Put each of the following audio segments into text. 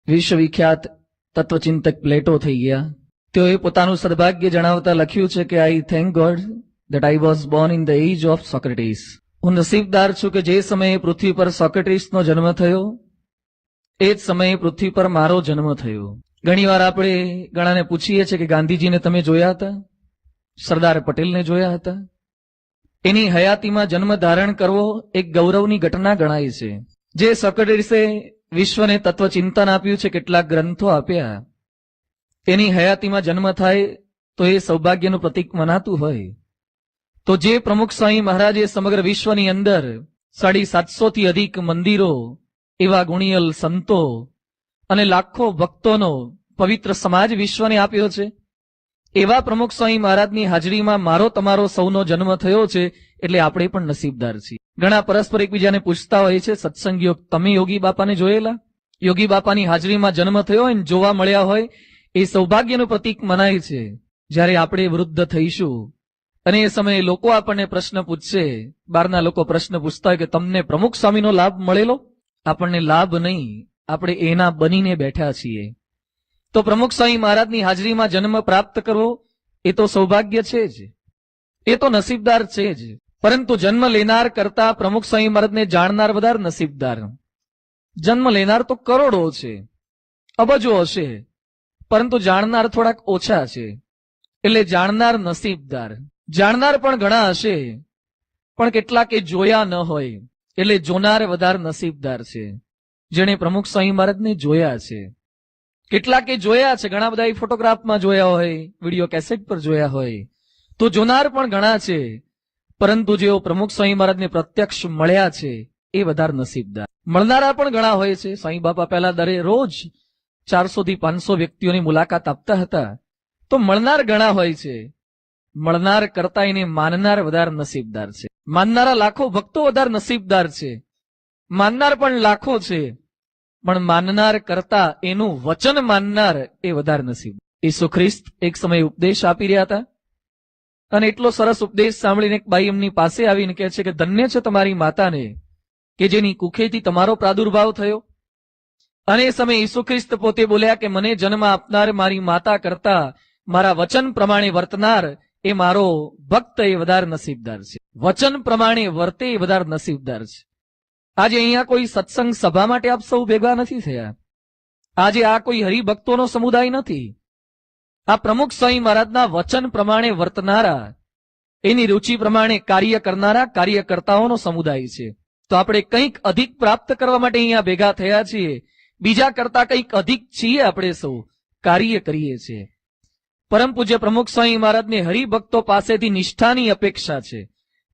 વિશ્વવિખ્યાત તત્વચિંતક પ્લેટો થઈ ગયા. તેઓએ પોતાનું સદભાગ્ય જણાવતા લખ્યું છે કે આઈ thank God that I was born in the age of Socrates. હું નસીબદાર છું કે જે સમયે પૃથ્વી પર સોક્રેટિસનો જન્મ થયો એ જ સમયે પૃથ્વી પર મારો જન્મ થયો. ઘણીવાર આપણે ઘણાને પૂછીએ છીએ કે ગાંધીજીને તમે જોયા હતા, સરદાર પટેલને જોયા હતા? એની હયાતીમાં જન્મ ધારણ કરવો એક ગૌરવની ઘટના ગણાય છે. જે સોક્રેટિસે વિશ્વને તત્વચિંતન આપ્યું છે, કેટલાક ગ્રંથો આપ્યા, એની હયાતીમાં જન્મ થાય તો એ સૌભાગ્યનું પ્રતીક મનાતું હોય. તો જે પ્રમુખ સ્વામી મહારાજે સમગ્ર વિશ્વની અંદર 750 થી અધિક મંદિરો, એવા ગુણિયલ સંતો અને લાખો ભક્તોનો પવિત્ર સમાજ વિશ્વને આપ્યો છે, એવા પ્રમુખ સ્વામી મહારાજની હાજરીમાં મારો તમારો સૌનો જન્મ થયો છે, એટલે આપણે પણ નસીબદાર છીએ. ઘણા પરસ્પર એકબીજાને પૂછતા હોય છે, સત્સંગીઓ તમે યોગી બાપાને જોયેલા? યોગી બાપાની હાજરીમાં જન્મ થયો હોય ને જોવા મળ્યા હોય, એ સૌભાગ્યનું પ્રતીક મનાય છે. જ્યારે આપણે વૃદ્ધ થઈશું અને એ સમયે લોકો આપણને પ્રશ્ન પૂછશે, બહારના લોકો પ્રશ્ન પૂછતા હોય કે તમને પ્રમુખ સ્વામીનો લાભ મળેલો? આપણને લાભ નહીં, આપણે એના બનીને બેઠા છીએ. તો પ્રમુખ સ્વામી મહારાજની હાજરીમાં જન્મ પ્રાપ્ત કરવો એ તો સૌભાગ્ય છે જ, એ તો નસીબદાર છે જ. પરંતુ જન્મ લેનાર કરતા પ્રમુખ સ્વામી મહારાજને જાણનાર વધારે નસીબદાર. જન્મ લેનાર તો કરોડો છે, અબજો હશે, પરંતુ જાણનાર થોડાક ઓછા છે. એટલે જાણનાર નસીબદાર. જાણનાર પણ ઘણા હશે, પણ કેટલાક એ જોયા ન હોય, એટલે જોનાર વધારે નસીબદાર છે, જેણે પ્રમુખ સ્વામી મહારાજને જોયા છે. કેટલાકે જોયા છે, ઘણા બધા ફોટોગ્રાફમાં જોયા હોય, વિડીયો કેસેટ પર જોયા હોય, તો જોનાર પણ ઘણા છે. પરંતુ જેઓ પ્રમુખ સ્વામી મહારાજને પ્રત્યક્ષ મળ્યા છે એ વધારે નસીબદાર. મળનારા પણ ઘણા હોય છે. સ્વામી બાપા પહેલા રોજ 400 થી 500 વ્યક્તિઓની મુલાકાત આપતા હતા. તો મળનાર ઘણા હોય છે. મળનાર કરતા એને માનનાર વધારે નસીબદાર છે. માનનારા લાખો ભક્તો વધારે નસીબદાર છે. માનનાર પણ લાખો છે, પણ માનનાર કરતા એનું વચન માનનાર એ વધારે નસીબ. ઈસુ ખ્રિસ્ત એક સમય ઉપદેશ આપી રહ્યા હતા અને એટલો સરસ ઉપદેશ સાંભળીને એક બાઈ એમની પાસે આવીને કહે છે કે ધન્ય છે તમારી માતાને કે જેની કુખેથી તમારો પ્રાદુર્ભાવ થયો. અને એ સમયે ઈસુ ખ્રિસ્ત પોતે બોલ્યા કે મને જન્મ આપનાર મારી માતા કરતા મારા વચન પ્રમાણે વર્તનાર એ મારો ભક્ત એ વધારે નસીબદાર છે. વચન પ્રમાણે વર્તે એ વધારે નસીબદાર છે. આજે અહીંયા કોઈ સત્સંગ સભા માટે આપ સૌ ભેગા નથી થયા. આજે આ કોઈ હરિભક્તોનો સમુદાય નથી. આ પ્રમુખ સ્વામી મહારાજના વચન પ્રમાણે વર્તનારા, એની રુચિ પ્રમાણે કાર્ય કરનારા કાર્યકર્તાઓનો સમુદાય છે. તો આપણે કંઈક અધિક પ્રાપ્ત કરવા માટે અહીંયા ભેગા થયા છીએ. બીજા કરતા કંઈક અધિક છીએ. આપણે સૌ કાર્ય કરીએ છીએ. પરમ પૂજ્ય પ્રમુખ સ્વામી મહારાજને હરિભક્તો પાસેથી નિષ્ઠાની અપેક્ષા છે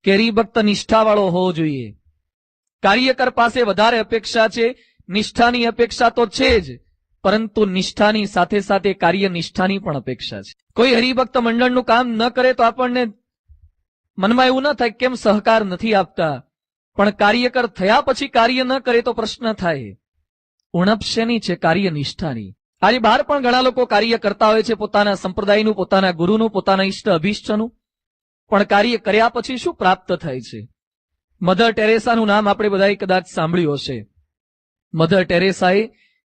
કે હરિભક્ત નિષ્ઠાવાળો હોવો જોઈએ. કાર્યકર પાસે વધારે અપેક્ષા છે. નિષ્ઠાની અપેક્ષા તો છે જ, પરંતુ નિષ્ઠાની સાથે સાથે કાર્ય નિષ્ઠાની પણ અપેક્ષા છે. કોઈ હરિભક્ત મંડળનું કામ ન કરે તો આપણને મનમાં એવું ન થાય કેમ સહકાર નથી આપતા, પણ કાર્યકર થયા પછી કાર્ય ન કરે તો પ્રશ્ન થાય. ઉણપ શેની છે? કાર્ય નિષ્ઠાની. આજે બહાર પણ ઘણા લોકો કાર્ય કરતા હોય છે, પોતાના સંપ્રદાયનું, પોતાના ગુરુનું, પોતાના ઈષ્ટ અભિષ્ટનું, પણ કાર્ય કર્યા પછી શું પ્રાપ્ત થાય છે? મધર ટેરેસાનું નામ આપણે બધાએ કદાચ સાંભળ્યું હશે. મધર ટેરેસાએ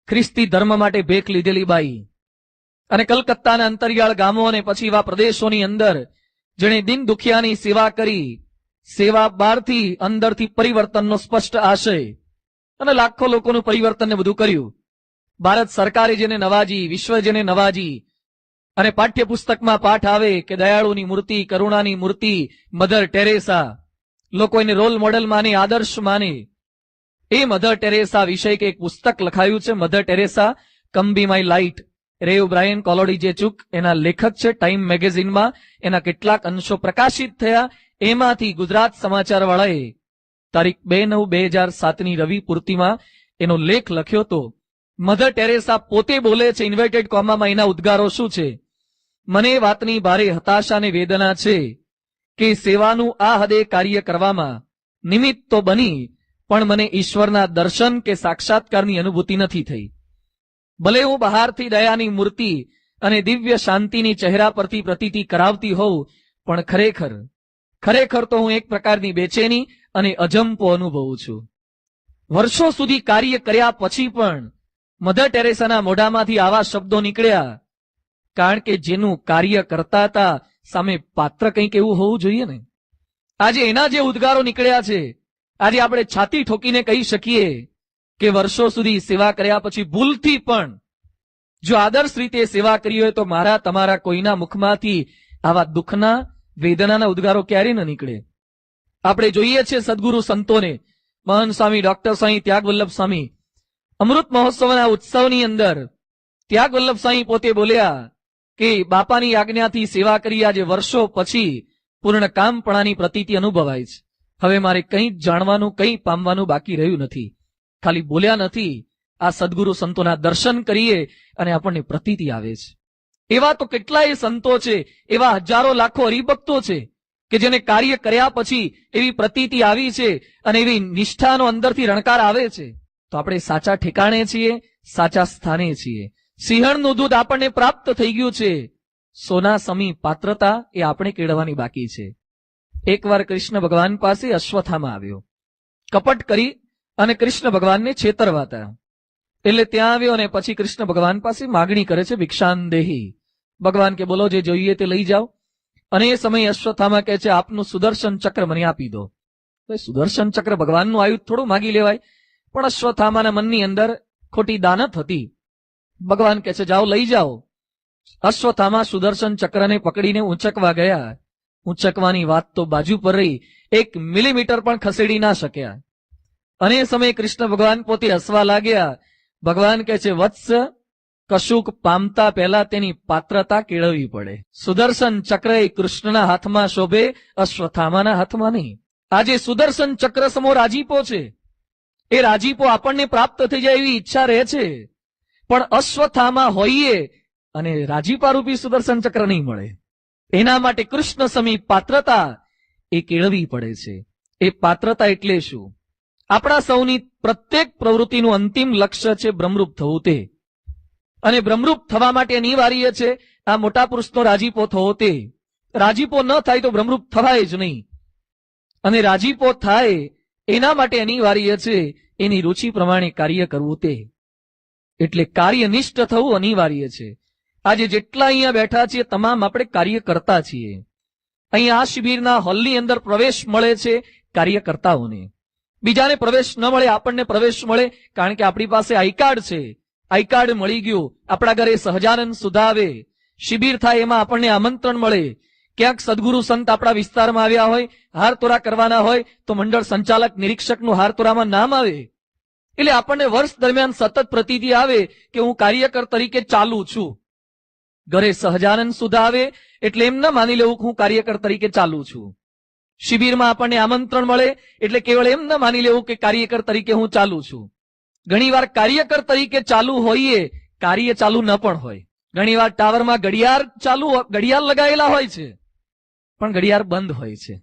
ખ્રિસ્તી ધર્મ માટે ભેખ લીધેલી બાઈ, અને કલકત્તાના અંતરિયાળ ગામો અને પછી એવા પ્રદેશોની અંદર જેણે દિન દુખિયાની સેવા કરી, સેવા બહારથી અંદરથી પરિવર્તનનો સ્પષ્ટ આશય, અને લાખો લોકોનું પરિવર્તનને બધું કર્યું. ભારત સરકારે જેને નવાજી, વિશ્વ જેને નવાજી, અને પાઠ્યપુસ્તકમાં પાઠ આવે કે દયાળુની મૂર્તિ, કરુણાની મૂર્તિ મધર ટેરેસા, લોકો એને રોલ મોડેલ માને, આદર્શ માને. એ મધર ટેરેસા વિષય કે એક પુસ્તક લખાયું છે, Mother Teresa come be my light. Rev Brian Kolodiejchuk એના લેખક છે. ટાઈમ મેગેઝિનમાં એના કેટલાક અંશો પ્રકાશિત થયા. એમાંથી ગુજરાત સમાચાર વાળાએ તારીખ 2/9/2007 રવિ પૂર્તિમાં એનો લેખ લખ્યો હતો. મધર ટેરેસા પોતે બોલે છે, ઇન્વર્ટેડ કોમામાં એના ઉદ્ગારો શું છે? મને વાતની ભારે હતાશા અને વેદના છે કે સેવાનું આ હદે કાર્ય કરવામાં નિમિત્ત તો બની, પણ મને ઈશ્વરના દર્શન કે સાક્ષાત્કારની અનુભૂતિ નથી થઈ. ભલે હું બહારથી દયાની મૂર્તિ અને દિવ્ય શાંતિની ચહેરા પરથી પ્રતીતિ કરાવતી હોઉં, પણ ખરેખર તો હું એક પ્રકારની બેચેની અને અજંપો અનુભવું છું. વર્ષો સુધી કાર્ય કર્યા પછી પણ મધર ટેરેસાના મોઢામાંથી આવા શબ્દો નીકળ્યા કારણ કે જેનું કાર્ય કરતા હતા સામે પાત્ર કંઈક એવું હોવું જોઈએ ને. આજે એના જે ઉદ્ગારો નીકળ્યા છે, આજે આપણે છાતી ઠોકીને કહી શકીએ કે વર્ષો સુધી સેવા કર્યા પછી ભૂલથી પણ જો આદર્શ રીતે સેવા કરી હોય તો મારા તમારા કોઈના મુખમાંથી આવા દુઃખના વેદનાના ઉદ્ગારો ક્યારે ન નીકળે. આપણે જોઈએ છીએ સદગુરુ સંતોને, મહંત સ્વામી ડોક્ટર સ્વામી ત્યાગ વલ્લભ સ્વામી અમૃત મહોત્સવના ઉત્સવની અંદર ત્યાગ વલ્લભ સ્વામી પોતે બોલ્યા કે બાપાની આજ્ઞાથી સેવા કરી આજે વર્ષો પછી પૂર્ણ કામપણાની પ્રતીતિ અનુભવાય છે. હવે મારે કંઈ જાણવાનું કંઈ પામવાનું બાકી રહ્યું નથી. ખાલી બોલ્યા નથી, આ સદગુરુ સંતોના દર્શન કરીએ અને આપણને પ્રતીતિ આવે છે. એવા તો કેટલાય સંતો છે, એવા હજારો લાખો હરિભક્તો છે કે જેને કાર્ય કર્યા પછી એવી પ્રતીતિ આવી છે અને એવી નિષ્ઠાનો અંદરથી રણકાર આવે છે. તો આપણે સાચા ઠેકાણે છીએ, સાચા સ્થાને છીએ. સિંહણનું દૂધ આપણને પ્રાપ્ત થઈ ગયું છે, સોના સમી પાત્રતા એ આપણે કેળવવાની બાકી છે. એકવાર કૃષ્ણ ભગવાન પાસે અશ્વત્થામા આવ્યો, કપટ કરી અને કૃષ્ણ ભગવાનને છેતરવા હતા. એટલે ત્યાં આવ્યો અને પછી કૃષ્ણ ભગવાન પાસે માગણી કરે છે, ભિક્ષાંદેહી. ભગવાન કે બોલો જે જોઈએ તે લઈ જાઓ. અને એ સમયે અશ્વત્થામા કહે છે આપનું સુદર્શન ચક્ર મને આપી દો. સુદર્શન ચક્ર ભગવાનનું આયુધ થોડું માગી લેવાય, પણ અશ્વત્થામાના મનની અંદર ખોટી દાનત હતી. ભગવાન કહે છે જાઓ લઈ જાઓ. અશ્વત્થામા સુદર્શન ચક્રને પકડીને ઊંચકવા ગયા. ઊંચકવાની વાત તો બાજુ પર રહી, 1 મિલીમીટર પણ ખસેડી ના શક્યા. અને એ સમયે કૃષ્ણ ભગવાન પોતે હસવા લાગ્યા. ભગવાન કહે છે વત્સ, કશુંક પામતા પહેલા તેની પાત્રતા કેળવવી પડે. સુદર્શન ચક્ર એ કૃષ્ણના હાથમાં શોભે, અશ્વત્થામાના હાથમાં નહીં. આજે સુદર્શન ચક્ર સમો રાજીપો છે. એ રાજીપો આપણને પ્રાપ્ત થઈ જાય એવી ઈચ્છા રહે છે, પણ અશ્વત્થામા હોઈએ અને રાજીપારૂપી સુદર્શન ચક્ર નહીં મળે. એના માટે કૃષ્ણ સમી પાત્રતા એ કેળવવી પડે છે. એ પાત્રતા એટલે શું? આપણા સૌની પ્રત્યેક પ્રવૃત્તિનું અંતિમ લક્ષ્ય છે બ્રહ્મરૂપ થવું તે. અને બ્રહ્મરૂપ થવા માટે અનિવાર્ય છે આ મોટા પુરુષનો રાજીપો થવો તે. રાજીપો ન થાય તો બ્રહ્મરૂપ થવાય જ નહીં. અને રાજીપો થાય એના માટે અનિવાર્ય છે એની રુચિ પ્રમાણે કાર્ય કરવું તે. એટલે કાર્યનિષ્ઠ થવું અનિવાર્ય છે. આજે જેટલા અહીંયા બેઠા છીએ તમામ આપણે કાર્ય કરતા છીએ. અહીંયા આ શિબિરના હોલની અંદર પ્રવેશ મળે છે કાર્યકર્તાઓને. બીજાને પ્રવેશ ન મળે, આપણને પ્રવેશ મળે કારણ કે આપણી પાસે આઈ કાર્ડ છે. આઈ કાર્ડ મળી ગયું, આપણા ઘરે સહજાનંદ સુધા આવે, શિબિર થાય એમાં આપણને આમંત્રણ મળે. ક્યાંક સદગુરુ સંત આપણા વિસ્તારમાં આવ્યા હોય, હારતોરા કરવાના હોય તો મંડળ સંચાલક નિરીક્ષકનું હારતોરામાં નામ આવે. એટલે આપણને વર્ષ દરમિયાન સતત પ્રતીતિ આવે કે હું કાર્યકર તરીકે ચાલુ છું. ઘરે સહજાનંદ સુધા આવે એટલે એમ ન માની લેવું કે હું કાર્યકર તરીકે ચાલુ છું. શિબિરમાં આપણને આમંત્રણ મળે એટલે કેવળ એમ ન માની લેવું કે કાર્યકર તરીકે હું ચાલુ છું. ઘણીવાર કાર્યકર તરીકે ચાલુ હોઈએ, કાર્ય ચાલુ ન પણ હોય. ઘણીવાર ટાવરમાં ઘડિયાળ લગાવેલા હોય છે પણ ઘડિયાળ બંધ હોય છે.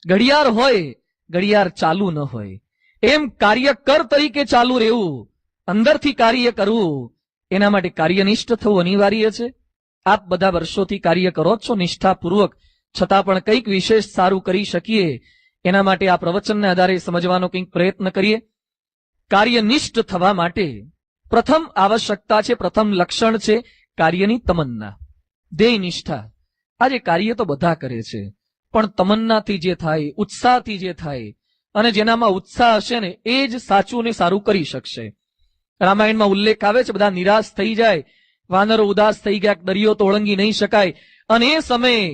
ઘડિયાળ હોય, ઘડિયાળ ચાલુ ન હોય. એમ કાર્યકર તરીકે ચાલુ રહેવું, અંદરથી કાર્ય કરવું, એના માટે કાર્યનિષ્ઠ થવું અનિવાર્ય છે. આપ બધા વર્ષોથી કાર્ય કરો છો નિષ્ઠાપૂર્વક, છતાં પણ કંઈક વિશેષ સારું કરી શકીએ એના માટે આ પ્રવચનના આધારે સમજવાનો કંઈક પ્રયત્ન કરીએ. કાર્યનિષ્ઠ થવા માટે પ્રથમ આવશ્યકતા છે, પ્રથમ લક્ષણ છે કાર્યની તમન્ના, ધ્યેય નિષ્ઠા. આજે કાર્ય તો બધા કરે છે પણ તમન્નાથી જે થાય, ઉત્સાહથી જે થાય, અને જેનામાં ઉત્સાહ હશે ને એ જ સાચું ને સારું કરી શકશે. રામાયણમાં ઉલ્લેખ આવે છે બધા નિરાશ થઈ જાય, વાનરો ઉદાસ થઈ ગયા, દરિયો તો ઓળંગી નહીં શકાય. અને એ સમયે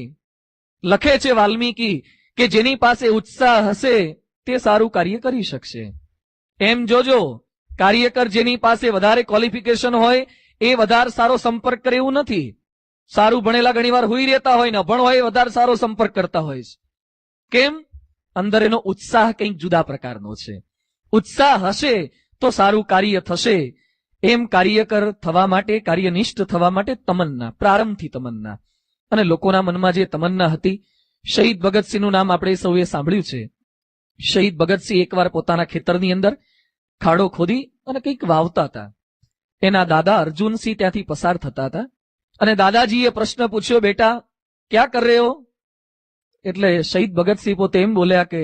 લખે છે વાલ્મીકી કે જેની પાસે ઉત્સાહ હશે તે સારું કાર્ય કરી શકશે. એમ જોજો, કાર્યકર જેની પાસે વધારે ક્વોલિફિકેશન હોય એ વધારે સારો સંપર્ક કરે એવું નથી. સારું ભણેલા ઘણીવાર હુઈ રહેતા હોય ને અભણ હોય વધારે સારો સંપર્ક કરતા હોય છે. કેમ? અંદર એનો ઉત્સાહ કંઈક જુદા પ્રકારનો છે. ઉત્સાહ હશે તો સારું કાર્ય થશે. એમ કાર્યકર થવા માટે, કાર્યનિષ્ઠ થવા માટે તમન્ના, પ્રારંભથી તમન્ના. અને લોકોના મનમાં જે તમન્ના હતી, શહીદ ભગતસિંહનું નામ આપણે સૌએ સાંભળ્યું છે. શહીદ ભગતસિંહ એકવાર પોતાના ખેતરની અંદર ખાડો ખોદી અને કંઈક વાવતા હતા. એના દાદા અર્જુનસિંહ ત્યાંથી પસાર થતા હતા અને દાદાજીએ પ્રશ્ન પૂછ્યો, બેટા ક્યાં કર રહે હો? એટલે શહીદ ભગતસિંહ પોતે એમ બોલ્યા કે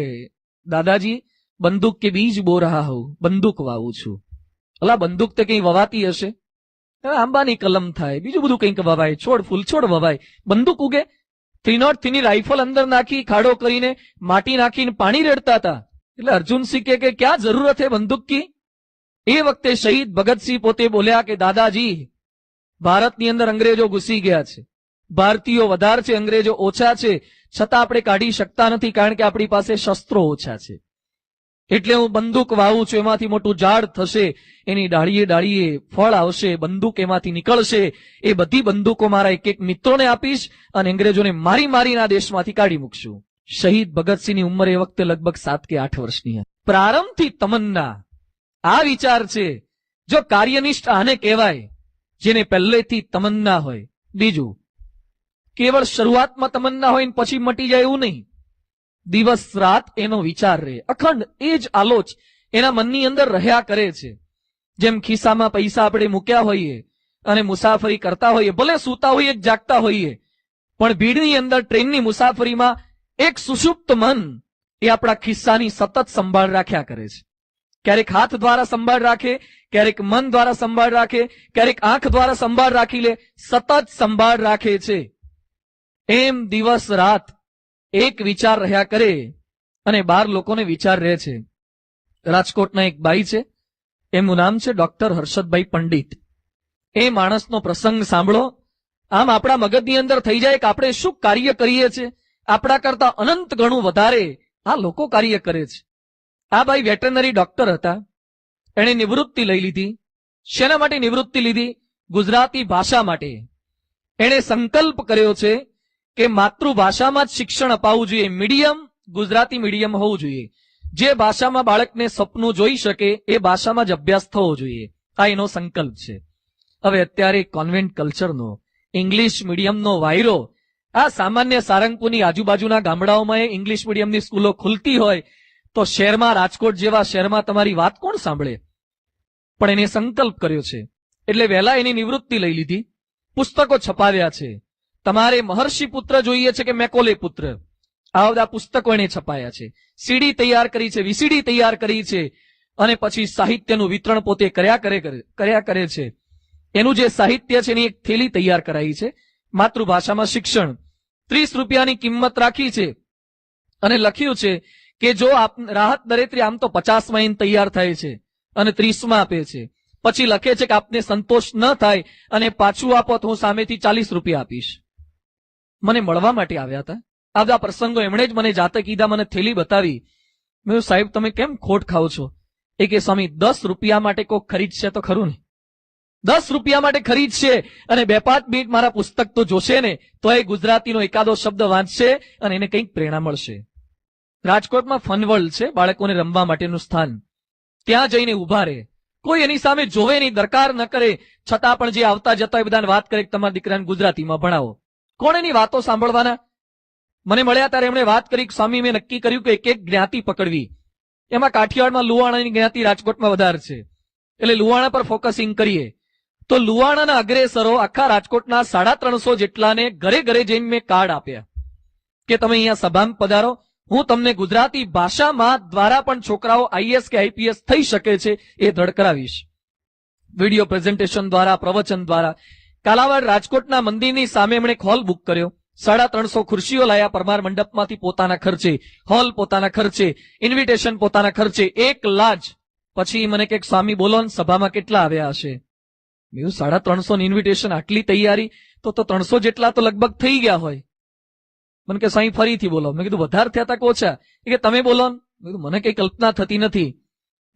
દાદાજી બંદૂક કે બીજ બો રહા હું, બંદૂક વાવું છું. અલા બંદૂક તે કઈ વવાતી હશે, આંબાની કલમ થાય, બીજું બધું કંઈક વવાય, છોડ ફૂલ છોડ વવાય, બંદૂક ઉગે? 303 ની રાઇફલ અંદર નાખી, ખાડો કરીને, માટી નાખીને પાણી રેડતા હતા. એટલે અર્જુનસિંહ કે ક્યાં જરૂરત હે બંદૂક કી? એ વખતે શહીદ ભગતસિંહ પોતે બોલ્યા કે દાદાજી, ભારતની અંદર અંગ્રેજો ઘૂસી ગયા છે, ભારતીયો વધારે છે, અંગ્રેજો ઓછા છે, છતાં આપણે કાઢી શકતા નથી, કારણ કે આપણી પાસે શસ્ત્રો ઓછા છે. એટલે હું બંદૂક વાવું છું, એમાંથી મોટું ઝાડ થશે, એની ડાળીએ ડાળીએ ફળ આવશે, બંદૂક એમાંથી નીકળશે, એ બધી બંદૂકો મારા એક એક મિત્રોને આપીશ અને અંગ્રેજોને મારી મારીને આ દેશમાંથી કાઢી મૂકશું. શહીદ ભગતસિંહની ઉંમર એ વખતે લગભગ 7 કે 8 વર્ષની હતી. પ્રારંભથી તમન્ના, આ વિચાર છે. જો કાર્યનિષ્ઠ આને કહેવાય, જેને પહેલેથી તમન્ના હોય. બીજું, કેવળ શરૂઆતમાં તમન્ના હોય ને પછી મટી જાય એવું નહીં. દિવસ રાત એનો વિચાર રહે, અખંડ એ જ આલોચ એના મનની અંદર રહ્યા કરે છે. જેમ ખિસ્સામાં પૈસા આપણે મૂક્યા હોઈએ અને મુસાફરી કરતા હોઈએ, ભલે સૂતા હોઈએ કે જાગતા હોઈએ, પણ ભીડની અંદર ટ્રેનની મુસાફરીમાં એક સુષુપ્ત મન એ આપણા ખિસ્સાની સતત સંભાળ રાખ્યા કરે છે. ક્યારેક હાથ દ્વારા સંભાળ રાખે, ક્યારેક મન દ્વારા સંભાળ રાખે, ક્યારેક આંખ દ્વારા સંભાળ રાખી લે, સતત સંભાળ રાખે છે. એમ દિવસ રાત એક વિચાર રહ્યા કરે અને 12 લોકોને વિચાર રહે છે. રાજકોટના એક બાઈ છે, એમનું નામ છે ડોક્ટર હર્ષદભાઈ પંડિત. એ માણસનો પ્રસંગ સાંભળો, આમ આપણા મગજની અંદર થઈ જાય કે આપણે શું કાર્ય કરીએ છીએ, આપણા કરતા અનંત ગણું વધારે આ લોકો કાર્ય કરે છે. આ ભાઈ વેટરનરી ડોક્ટર હતા. એણે નિવૃત્તિ લઈ લીધી. શેના માટે નિવૃત્તિ લીધી? ગુજરાતી ભાષા માટે. એણે સંકલ્પ કર્યો છે કે માતૃભાષામાં જ શિક્ષણ અપાવવું જોઈએ, મીડિયમ ગુજરાતી મીડિયમ હોવું જોઈએ. જે ભાષામાં બાળકને સપનું જોઈ શકે એ ભાષામાં જ અભ્યાસ થવો જોઈએ. આ એનો સંકલ્પ છે. હવે અત્યારે કોન્વેન્ટ કલ્ચરનો, ઇંગ્લિશ મીડિયમનો વાયરો, આ સામાન્ય સારંગપુરની આજુબાજુના ગામડાઓમાં ઇંગ્લિશ મીડિયમની સ્કૂલો ખુલતી હોય તો શહેરમાં, રાજકોટ જેવા શહેરમાં તમારી વાત કોણ સાંભળે? પણ એને સંકલ્પ કર્યો છે એટલે વહેલા એની નિવૃત્તિ લઈ લીધી. પુસ્તકો છપાવ્યા છે. તમારે મહર્ષિ પુત્ર જોઈએ છે કે મેકોલે પુત્ર, આ બધા પુસ્તકો એને છપાયા છે. સીડી તૈયાર કરી છે, વીસીડી તૈયાર કરી છે અને પછી સાહિત્યનું વિતરણ પોતે કર્યા કરે છે. એનું જે સાહિત્ય છે એની એક થેલી તૈયાર કરાઈ છે. માતૃભાષામાં શિક્ષણ 30 રૂપિયાની કિંમત રાખી છે અને લખ્યું છે કે જો રાહત દરેથી આમ તો 50માં એને તૈયાર થાય છે અને 30માં આપે છે. પછી લખે છે કે આપને સંતોષ ન થાય અને પાછું આપો તો હું સામેથી 40 રૂપિયા આપીશ. મને મળવા માટે આવ્યા હતા. આ બધા પ્રસંગો એમણે જ મને જાતે કીધા, મને થેલી બતાવી. મેં કહ્યું સાહેબ તમે કેમ ખોટ ખાઓ છો? એ કે સ્વામી 10 રૂપિયા માટે કોક ખરીદશે તો ખરું ને, 10 રૂપિયા માટે ખરીદશે અને 2-5 મિનિટ મારા પુસ્તક તો જોશે ને, તો એ ગુજરાતીનો એકાદો શબ્દ વાંચશે અને એને કંઈક પ્રેરણા મળશે. રાજકોટમાં ફનવર્લ્ડ છે, બાળકોને રમવા માટેનું સ્થાન. ત્યાં જઈને ઉભા રહે, કોઈ એની સામે જોવે નહીં, દરકાર ન કરે, છતાં પણ જે આવતા જતા એ બધાને વાત કરે કે તમારા દીકરાને ગુજરાતીમાં ભણાવો. કોણ એની વાતો સાંભળવાના? મને મળ્યા ત્યારે એમણે વાત કરી, સ્વામી મેં નક્કી કર્યું કે એક એક જ્ઞાતિ પકડવી. એમાં કાઠિયાવાડમાં લુવાણાની જ્ઞાતિ રાજકોટમાં વધારે છે, એટલે લુવાણા પર ફોકસિંગ કરીએ. તો લુવાણાના અગ્રેસરો આખા રાજકોટના 350 જેટલાને ઘરે ઘરે જઈને મેં કાર્ડ આપ્યા કે તમે અહીંયા સભામાં પધારો, હું તમને ગુજરાતી ભાષામાં દ્વારા પણ છોકરાઓ આઈએસ કે આઈપીએસ થઈ શકે છે એ દ્રઢ કરાવીશ. વિડીયો પ્રેઝન્ટેશન દ્વારા, પ્રવચન દ્વારા. કાલાવાડ રાજકોટના મંદિરની સામે એમણે એક હોલ બુક કર્યો. 350 ખુરશીઓ લાયા પરમાર મંડપમાંથી પોતાના ખર્ચે, હોલ પોતાના ખર્ચે, ઇન્વિટેશન પોતાના ખર્ચે, 1 લાખ. પછી મને કે સ્વામી બોલો ને સભામાં કેટલા આવ્યા હશે? મેં 350 ઇન્વિટેશન, આટલી તૈયારી, તો 300 જેટલા તો લગભગ થઈ ગયા હોય. મને કે સાંઈ ફરીથી બોલો. મેં કીધું વધારે થયા હતા કે ઓછા? કે તમે બોલો. મેં કીધું મને કઈ કલ્પના થતી નથી.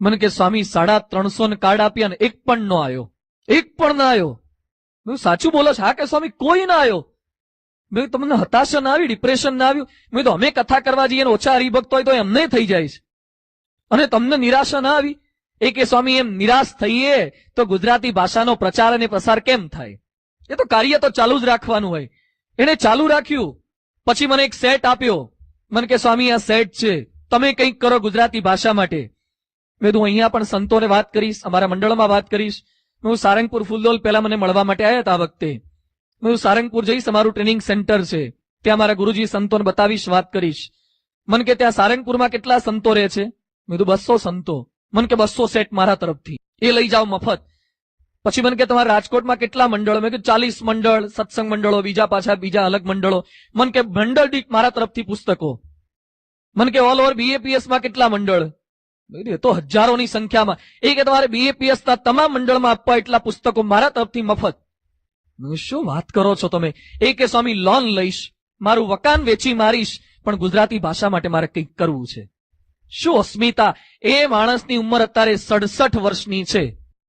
મને કે સ્વામી 350 ને કાર્ડ આપ્યા ને એક પણ ન આવ્યો, એક પણ ના આવ્યો. મેં સાચું બોલો છો? હા કે સ્વામી કોઈ ના આવ્યો. મેં તમને હતાશા ના આવી, ડિપ્રેશન ના આવ્યું? મેં તો અમે કથા કરવા જઈએ ઓછા હરિભક્ત હોય તો એમને થઈ જાય છે અને તમને નિરાશા ના આવી? એ કે સ્વામી એમ નિરાશ થઈએ તો ગુજરાતી ભાષાનો પ્રચાર અને પ્રસાર કેમ થાય? એ તો કાર્ય તો ચાલુ જ રાખવાનું હોય. એને ચાલુ રાખ્યું. પછી મને એક સેટ આપ્યો. મને કે સ્વામી આ સેટ છે, તમે કંઈક કરો ગુજરાતી ભાષા માટે. મેં હું અહીંયા પણ સંતોને વાત કરીશ, અમારા મંડળમાં વાત કરીશ. હું સારંગપુર ફૂલદોલ પહેલા મને મળવા માટે આવ્યા હતા. આ વખતે હું સારંગપુર જઈશ, અમારું ટ્રેનિંગ સેન્ટર છે, ત્યાં મારા ગુરુજી સંતોને બતાવીશ, વાત કરીશ. મને કે ત્યાં સારંગપુરમાં કેટલા સંતો રહે છે? મેં કીધું 200 સંતો. મન કે 200 સેટ મારા તરફથી, એ લઈ જાઓ મફત. પછી મને કે તમારા રાજકોટમાં કેટલા મંડળો? મેં કીધું 40 મંડળ, સત્સંગ મંડળો, બીજા અલગ મંડળો. મન કે મંડળ દીઠ મારા તરફથી પુસ્તકો. મન કે ઓલ ઓવર બીએપીએસ માં કેટલા મંડળ? એ તો હજારોની સંખ્યામાં. એ કે તમારે બીએપીએસ ના તમામ મંડળમાં આપવા એટલા પુસ્તકો મારા તરફથી મફત. શું વાત કરો છો તમે? એ કે સ્વામી લોન લઈશ, મારું વકાન વેચી મારીશ, પણ ગુજરાતી ભાષા માટે મારે કંઈક કરવું છે. શું અસ્મિતા! એ માણસની ઉંમર અત્યારે 67 વર્ષની છે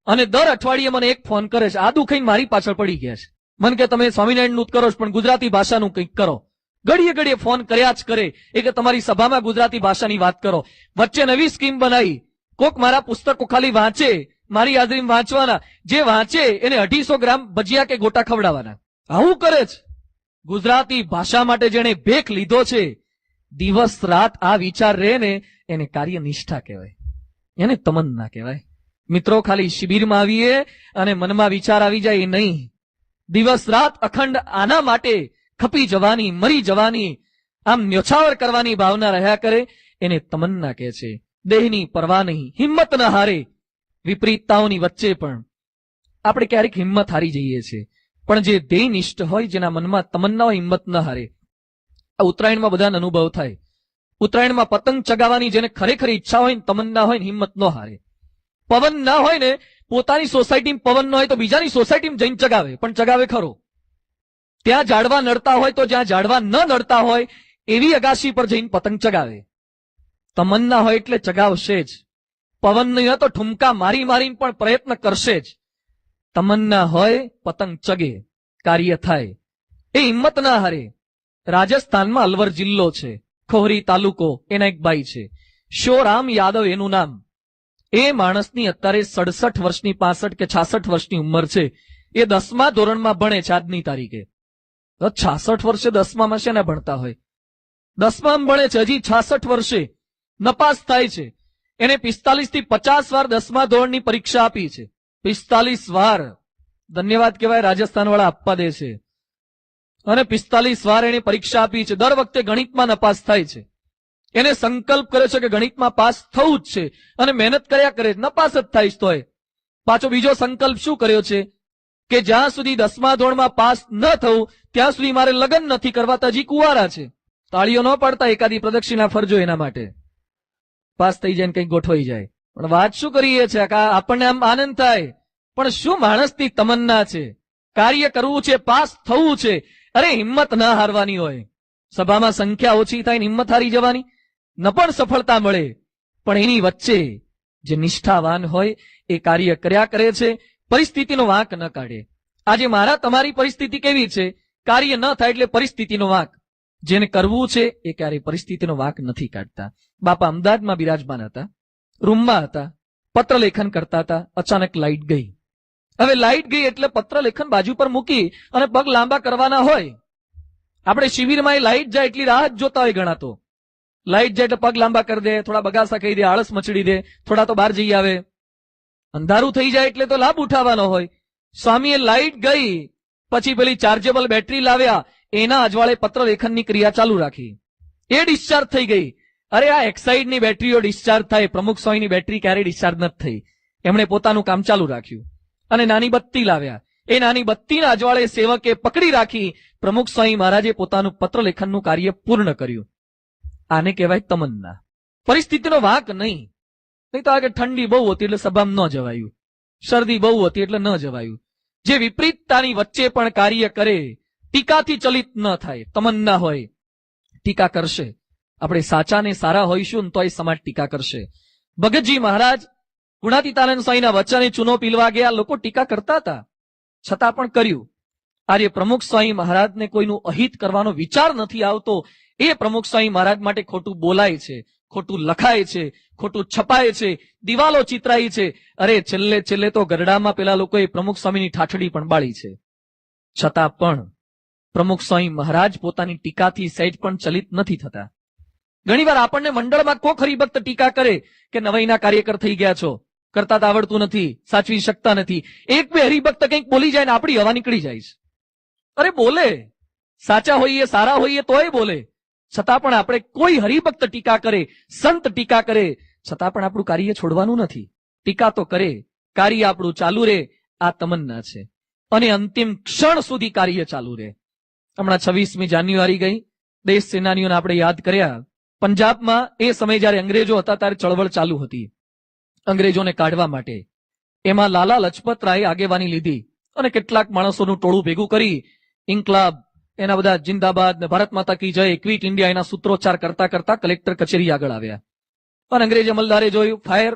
અને દર અઠવાડિયે મને એક ફોન કરે છે. આદુ ખાઈને મારી પાછળ પડી ગયા છે. મને કે તમે સ્વામિનારાયણનું જ કરો છો, પણ ગુજરાતી ભાષાનું કંઈક કરો. ઘડીએ ઘડીએ ફોન કર્યા જ કરે. એ કે તમારી સભામાં ગુજરાતી ભાષાની વાત કરો. વચ્ચે નવી સ્કીમ બનાવી, કોક મારા પુસ્તકો ખાલી વાંચે, મારી હાજરીમાં વાંચવાના, જે વાંચે એને 250 ગ્રામ ભજીયા કે ગોટા ખવડાવવાના. આવું કરે છે. ગુજરાતી ભાષા માટે જેને ભેખ લીધો છે, દિવસ રાત આ વિચાર રહે ને, એને કાર્યનિષ્ઠા કહેવાય, એને તમન્ના કહેવાય. મિત્રો, ખાલી શિબિરમાં આવીએ અને મનમાં વિચાર આવી જાય એ નહીં. દિવસ રાત અખંડ આના માટે ખપી જવાની, મરી જવાની, આમ ન્યોછાવર કરવાની ભાવના રહ્યા કરે, એને તમન્ના કહે છે. દેહની પરવા નહીં, હિંમત ન હારે. વિપરીતતાઓની વચ્ચે પણ આપણે ક્યારેક હિંમત હારી જઈએ છીએ, પણ જે ધ્યેયનિષ્ઠ હોય, જેના મનમાં તમન્ના હોય, હિંમત ન હારે. આ ઉત્તરાયણમાં બધાને અનુભવ થાય. ઉત્તરાયણમાં પતંગ ચગાવવાની જેને ખરેખર ઈચ્છા હોય ને, તમન્ના હોય ને, હિંમત ન હારે. પવન ના હોય ને, પોતાની સોસાયટીમાં પવન ન હોય તો બીજાની સોસાયટીમાં જઈને ચગાવે, પણ ચગાવે ખરો. ત્યાં ઝાડવા નડતા હોય તો જ્યાં ઝાડવા ન નડતા હોય એવી અગાશી પર જઈને પતંગ ચગાવે. તમન્ના હોય એટલે ચગાવશે જ. પવન નહીં હોય તો ઠુમકા મારી મારીને પણ પ્રયત્ન કરશે જ. તમન્ના હોય, પતંગ ચગે, કાર્ય થાય. એ હિંમત ના હારે. રાજસ્થાનમાં અલવર જિલ્લો છે, ખોહરી તાલુકો, એના એક ભાઈ છે, શ્યોરામ યાદવ એનું નામ. એ માણસની અત્યારે 67 વર્ષની, 65 કે 66 વર્ષની ઉંમર છે. એ 10મા ધોરણમાં ભણે છે આજની તારીખે. 66 વર્ષે 10મામાં છે ને ભણતા હોય? 10મામાં ભણે છે, હજી 66 વર્ષે નપાસ થાય છે. એને 45 થી 50 વાર 10મા ધોરણની પરીક્ષા આપી છે. 45 વાર. ધન્યવાદ કહેવાય, રાજસ્થાન વાળા આપવા દે છે. અને 45 વાર એને પરીક્ષા આપી છે. દર વખતે ગણિતમાં નપાસ થાય છે. એને સંકલ્પ કરે છે કે ગણિતમાં પાસ થવું જ છે, અને મહેનત કર્યા કરે, નપાસ જ થાય તોય. પાછો બીજો સંકલ્પ શું કર્યો છે કે જ્યાં સુધી 10મા ધોરણમાં પાસ ન થવું ત્યાં સુધી મારે લગ્ન નથી કરવા, તો હજી કુંવારા છે. તાળીઓ ન પડતા, એકાદી પ્રદક્ષિણા ફરજો એના માટે, પાસ થઈ જાય ને કંઈક ગોઠવાઈ જાય. પણ વાત શું કરીએ છે, આપણને આમ આનંદ થાય, પણ શું માણસની તમન્ના છે, કાર્ય કરવું છે, પાસ થવું છે. અરે હિંમત ના હારવાની હોય. સભામાં સંખ્યા ઓછી થાય ને હિંમત હારી જવાની, ન પણ સફળતા મળે, પણ એની વચ્ચે જે નિષ્ઠાવાન હોય એ કાર્ય કર્યા કરે છે, પરિસ્થિતિનો વાંક ન કાઢે. આજે મારા તમારી પરિસ્થિતિ કેવી છે? કાર્ય ન થાય એટલે પરિસ્થિતિનો વાંક. જેને કરવું છે એ ક્યારેય પરિસ્થિતિનો વાંક નથી કાઢતા. બાપા અમદાવાદમાં બિરાજમાન હતા, રૂમમાં હતા, પત્ર લેખન કરતા હતા. અચાનક લાઈટ ગઈ. હવે લાઈટ ગઈ એટલે પત્ર લેખન બાજુ પર મૂકી અને પગ લાંબા કરવાના હોય. આપણે શિબિરમાં લાઈટ જાય એટલી રાહ જ જોતા હોય ઘણા. તો લાઈટ જાય એટલે પગ લાંબા કરી દે, થોડા બગાસા કહી દે, આળસ મચડી દે, થોડા તો બહાર જઈ આવે. અંધારું થઈ જાય એટલે તો લાભ ઉઠાવવાનો હોય. સ્વામીએ લાઈટ ગઈ પછી પેલી ચાર્જેબલ બેટરી લાવ્યા, એના અજવાળે પત્ર લેખનની ક્રિયા ચાલુ રાખી. એ ડિસ્ચાર્જ થઈ ગઈ. અરે આ એક્સાઇડની બેટરીઓ ડિસ્ચાર્જ થાય, પ્રમુખ સ્વામીની બેટરી ક્યારેય ડિસ્ચાર્જ નથી થઈ. એમણે પોતાનું કામ ચાલુ રાખ્યું અને નાની બત્તી લાવ્યા. એ નાની બત્તીના અજવાળે સેવકે પકડી રાખી. પ્રમુખ સ્વામી મહારાજે પોતાનું પત્ર લેખનનું કાર્ય પૂર્ણ કર્યું. આને કહેવાય તમન્ના. પરિસ્થિતિનો વાંક નહીં. નહીં તો આ કે ઠંડી બહુ હતી એટલે સભામાં ન જવાયું, શરદી બહુ હતી એટલે ન જવાયું. જે વિપરીતતાની વચ્ચે પણ કાર્ય કરે, ટીકાથી ચલિત ન થાય, તમન્ના હોય, ટીકા કરશે. આપણે સાચા ને સારા હોઈશું તો એ સમાજ ટીકા કરશે. ભગતજી મહારાજ ગુણાતીતાનંદ સ્વામીના વચને ચૂનો પીલવા ગયા. લોકો ટીકા કરતા હતા, છતાં પણ કર્યું. આજે પ્રમુખ સ્વામી મહારાજને કોઈનું અહિત કરવાનો વિચાર નથી આવતો. એ પ્રમુખ સ્વામી મહારાજ માટે ખોટું બોલાય છે, ખોટું લખાય છે, ખોટું છપાય છે, દિવાલો ચિતરાઈ છે. અરે છેલ્લે છેલ્લે તો ગરડામાં પેલા લોકોએ પ્રમુખ સ્વામીની ઠાઠડી પણ બાળી છે. છતાં પણ પ્રમુખ સ્વામી મહારાજ પોતાની ટીકાથી સહેજ પણ ચલિત નથી થતા. ઘણીવાર આપણને મંડળમાં કોક હરિભક્ત ટીકા કરે કે નવાઈના કાર્યકર થઈ ગયા છો, કરતા તો આવડતું નથી, સાચવી શકતા નથી. એક બે હરિભક્ત કંઈક બોલી જાય ને આપણી હવા નીકળી જાય છે. અરે બોલે, સાચા હોઈએ, સારા હોઈએ તોય બોલે. છતાં પણ આપણે કોઈ હરિભક્ત ટીકા કરે, સંત ટીકા કરે, છતાં પણ આપણું કાર્ય છોડવાનું નથી. ટીકા તો કરે, કાર્ય આપણું ચાલુ રહે, આ તમન્ના છે. અને અંતિમ ક્ષણ સુધી કાર્ય ચાલુ રહે. હમણાં 26મી જાન્યુઆરી ગઈ, દેશ સેનાનીઓને આપણે યાદ કર્યા. પંજાબમાં એ સમય જયારે અંગ્રેજો હતા ત્યારે ચળવળ ચાલુ હતી અંગ્રેજોને કાઢવા માટે. એમાં લાલા લજપત રાયે આગેવાની લીધી અને કેટલાક માણસોનું ટોળું ભેગું કરી ઇન્કલાબ, એના બધા જિંદાબાદ ને ભારત માતા કી જય, ક્વિટ ઇન્ડિયા, એના સૂત્રોચ્ચાર કરતા કરતા કલેક્ટર કચેરી આગળ આવ્યા. અને અંગ્રેજ અમલદારે જોયું ફાયર.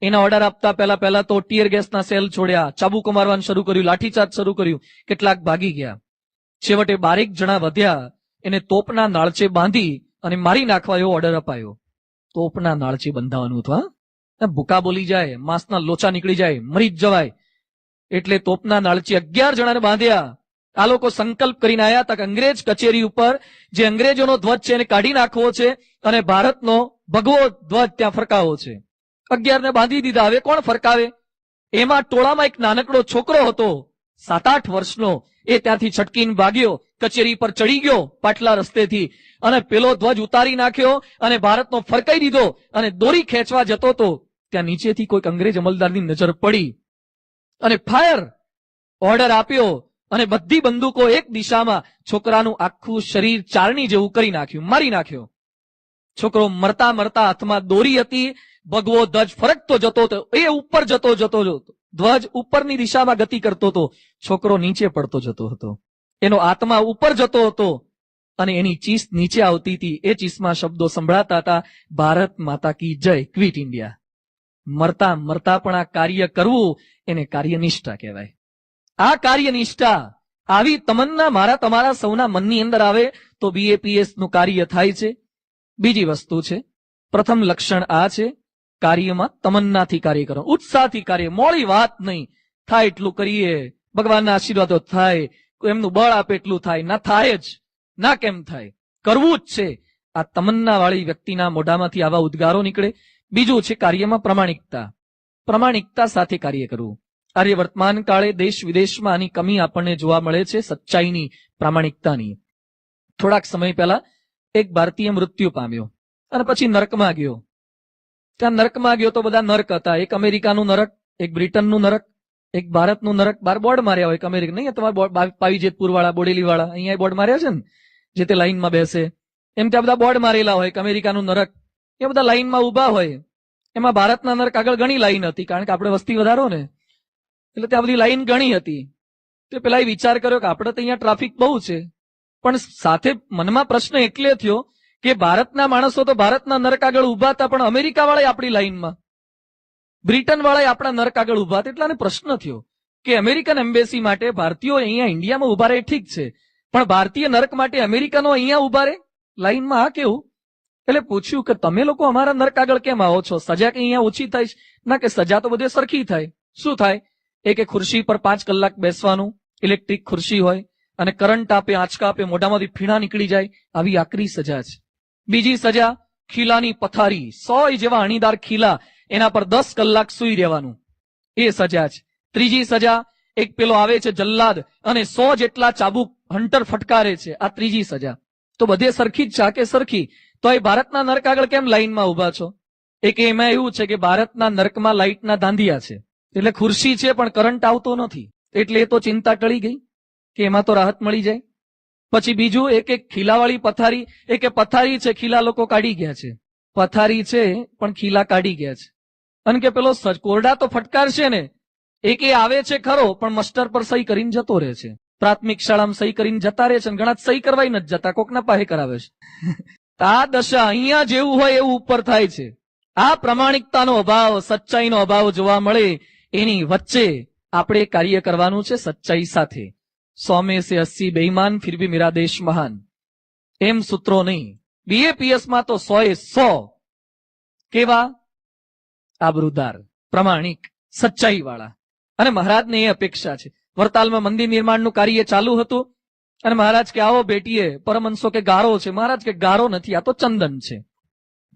એના ઓર્ડર આપતા પહેલા તો ટીયર ગેસના સેલ છોડ્યા, ચાબુકો મારવાનું શરૂ કર્યું, લાઠીચાર્જ શરૂ કર્યું. કેટલાક ભાગી ગયા. છેવટે 12 જણા વધ્યા. એને તોપના નાળચે બાંધી અને મારી નાખવા એવો ઓર્ડર અપાયો. તોપના નાળચે બંધાવાનું હતું. ભૂકા બોલી જાય, માંસના લોચા નીકળી જાય, મરી જ જવાય. એટલે તોપના નાળચે 11 જણાને બાંધ્યા. આ લોકો સંકલ્પ કરીને આવ્યા હતા કે અંગ્રેજ કચેરી ઉપર જે અંગ્રેજોનો ધ્વજ છે એને કાઢી નાખવો છે અને ભારતનો ભગવો ધ્વજ ત્યાં ફરકાવવો છે. 11 ને બાંધી દીધા. હવે કોણ ફરકાવે? એમાં ટોળામાં એક નાનકડો છોકરો હતો 7-8 વર્ષનો. એ ત્યાંથી છટકીને ભાગ્યો, કચેરી પર ચડી ગયો પાટલા રસ્તેથી અને પેલો ધ્વજ ઉતારી નાખ્યો અને ભારતનો ફરકાઈ દીધો. અને દોરી ખેંચવા જતો હતો ત્યાં નીચેથી કોઈક અંગ્રેજ અમલદારની નજર પડી અને ફાયર ઓર્ડર આપ્યો અને બધી બંદૂકો એક દિશામાં. છોકરાનું આખું શરીર ચારણી જેવું કરી નાખ્યું, મારી નાખ્યો. છોકરો મરતા મરતા હાથમાં દોરી હતી, ભગવો ધ્વજ ફરકતો જતો હતો, એ ઉપર જતો ધ્વજ ઉપરની દિશામાં ગતિ કરતો હતો, છોકરો નીચે પડતો જતો હતો. એનો આત્મા ઉપર જતો હતો અને એની ચીસ નીચે આવતી હતી. એ ચીસમાં શબ્દો સંભળાતા હતા, ભારત માતા કી જય, ક્વિટ ઇન્ડિયા. મરતા મરતા પણ આ કાર્ય કરવું એને કાર્યનિષ્ઠા કહેવાય. આ કાર્યનિષ્ઠા, આવી તમન્ના મારા તમારા સૌના મનની અંદર આવે તો BAPS નું કાર્ય થાય છે. બીજી વસ્તુ છે, પ્રથમ લક્ષણ આ છે, કાર્યમાં તમન્નાથી કાર્ય કરો, ઉત્સાહથી કાર્ય. મોડી વાત નહીં, થાય એટલું કરીએ, ભગવાનના આશીર્વાદો થાય, એમનું બળ આપે એટલું થાય. ના થાય જ, ના કેમ થાય, કરવું જ છે. આ તમન્ના વાળી વ્યક્તિના મોઢામાંથી આવા ઉદ્ગારો નીકળે. બીજું છે કાર્યમાં પ્રમાણિકતા. પ્રમાણિકતા સાથે કાર્ય કરવું. આર્ય વર્તમાન કાળે દેશ વિદેશમાં આની કમી આપણને જોવા મળે છે, સચ્ચાઈની, પ્રામાણિકતાની. થોડાક સમય પહેલા એક ભારતીય મૃત્યુ પામ્યો અને પછી નરકમાં ગયો. ત્યાં નરકમાં ગયો તો બધા નરક હતા. એક અમેરિકાનું નરક, એક બ્રિટનનું નરક, એક ભારતનું નરક. બાર બોર્ડ માર્યા હોય, અમેરિકા નહીં, તમારા પાવીજેતપુર વાળા, બોડેલી વાળા અહીંયા બોર્ડ માર્યા છે ને, જે તે લાઈનમાં બેસે એમ ત્યાં બધા બોર્ડ મારેલા હોય કે અમેરિકાનું નરક. એ બધા લાઈનમાં ઉભા હોય. એમાં ભારતના નરક આગળ ઘણી લાઈન હતી, કારણ કે આપણે વસ્તી વધારો ને, એટલે ત્યાં બધી લાઈન ઘણી હતી. તો પેલા વિચાર કર્યો કે આપણે તો અહીંયા ટ્રાફિક બહુ છે, પણ સાથે મનમાં પ્રશ્ન એટલે થયો કે ભારતના માણસો તો ભારતના નરક આગળ ઉભા હતા, પણ અમેરિકા વાળા આપણી લાઈનમાં, બ્રિટન વાળા આપણા નરક આગળ ઉભા હતા. એટલે પ્રશ્ન થયો કે અમેરિકન એમ્બેસી માટે ભારતીયો અહીંયા ઇન્ડિયામાં ઉભા રહે ઠીક છે, પણ ભારતીય નરક માટે અમેરિકનો અહીંયા ઉભા રહે લાઈનમાં, આ કેવું? એટલે પૂછ્યું કે તમે લોકો અમારા નરક આગળ કેમ આવો છો? સજા કે અહીંયા ઓછી થાય? ના, કે સજા તો બધે સરખી થાય. શું થાય? એક ખુરશી પર 5 કલાક બેસવાનું, ઇલેક્ટ્રિક ખુરશી હોય અને કરંટ આપે, આંચકા આપે, મોઢામાંથી ફીણા નીકળી જાય, આવી આકરી સજા છે. બીજી સજા ખીલાની પથારી, 100 જેવા અણીદાર ખીલા, એના પર 10 કલાક સૂઈ રહેવાનું, એ સજા છે. ત્રીજી સજા એક પેલો આવે છે જલ્લાદ અને 100 જેટલા ચાબુક હંટર ફટકારે છે, આ ત્રીજી સજા. તો બધે સરખી જ છે કે સરખી? તો એ ભારતના નરક આગળ કેમ લાઈનમાં ઉભા છો? એક એમાં એવું છે કે ભારતના નરકમાં લાઈટના ધાંધિયા છે, એટલે ખુરશી છે પણ કરંટ આવતો નથી, એટલે એ તો ચિંતા ટળી ગઈ કે એમાં તો રાહત મળી જાય. પછી બીજું એક ખીલાવાળી પથારી, એક પથારી છે, ખીલા લોકો કાઢી ગયા છે, પથારી છે પણ ખીલા કાઢી ગયા છે. અને કે પેલો કોરડા તો ફટકારશે ને, એક આવે છે ખરો પણ મસ્ટર પર સહી કરીને જતો રહે છે, પ્રાથમિક શાળામાં સહી કરીને જતા રહે છે, ઘણા સહી કરવાય નથી જતા, કોકના પાસે કરાવે છે. આ દશા અહીંયા જેવું હોય એવું ઉપર થાય છે. આ પ્રમાણિકતાનો અભાવ, સચ્ચાઈનો અભાવ જોવા મળે, એની વચ્ચે આપણે કાર્ય કરવાનું છે સચ્ચાઈ સાથે. 100 में से 80 बेईमान फिर भी मेरा देश महान, એમ સૂત્રો નહીં. BAPS માં તો 100 કેવા? આબરૂદાર, પ્રમાણિક, સચ્ચાઈ વાળા. અને મહારાજને એ અપેક્ષા છે. વરતાલમાં મંદિર નિર્માણનું કાર્ય ચાલુ હતું અને મહારાજ કે આવો બેટીએ, પરમહંસો કે ગારો છે. મહારાજ કે ગારો નથી, આ તો ચંદન છે.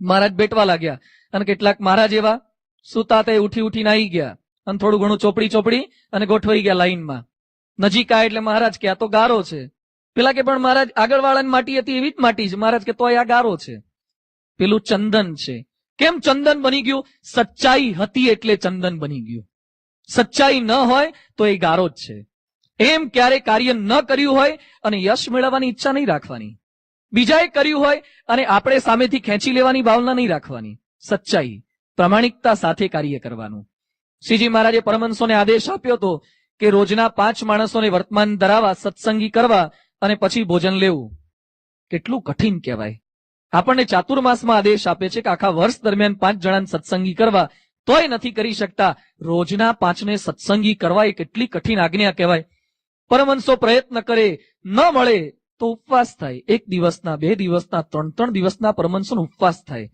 મહારાજ બેટવા લાગ્યા અને કેટલાક મહારાજ એવા સુતા તે ઉઠી ઉઠીને આવી ગયા અને થોડું ઘણું ચોપડી અને ગોઠવાઈ ગયા લાઈનમાં. નજીક આ એટલે મહારાજ કે આ તો ગારો છે. પેલા કે પણ મહારાજ આગળ વાળાની માટી હતી એવી જ માટી છે. મહારાજ કે તો આ ગારો છે, પેલું ચંદન છે. કેમ ચંદન બની ગયું? સચ્ચાઈ હતી એટલે ચંદન બની ગયું. સચ્ચાઈ ન હોય તો એ ગારો જ છે. એમ ક્યારે કાર્ય ન કર્યું હોય અને યશ મેળવવાની ઈચ્છા નહીં રાખવાની. બીજાએ કર્યું હોય અને આપણે સામેથી ખેંચી લેવાની ભાવના નહીં રાખવાની. સચ્ચાઈ, પ્રામાણિકતા સાથે કાર્ય કરવાનું. શ્રીજી મહારાજે પરમહંસોને આદેશ આપ્યો હતો કે રોજના 5 માણસોને વર્તમાન ધરાવવા, સત્સંગી કરવા અને પછી ભોજન લેવું. કેટલું કઠિન કહેવાય. આપણને ચાતુર્માસમાં આદેશ આપે છે કે આખા વર્ષ દરમિયાન 5 જણાને સત્સંગી કરવા, તોય નથી કરી શકતા. રોજના 5ને સત્સંગી કરવા એ કેટલી કઠિન આજ્ઞા કહેવાય. પરમહંસો પ્રયત્ન કરે, ન મળે તો ઉપવાસ થાય. 1 દિવસના, 2 દિવસના, 3 દિવસના પરમહંસોનો ઉપવાસ થાય.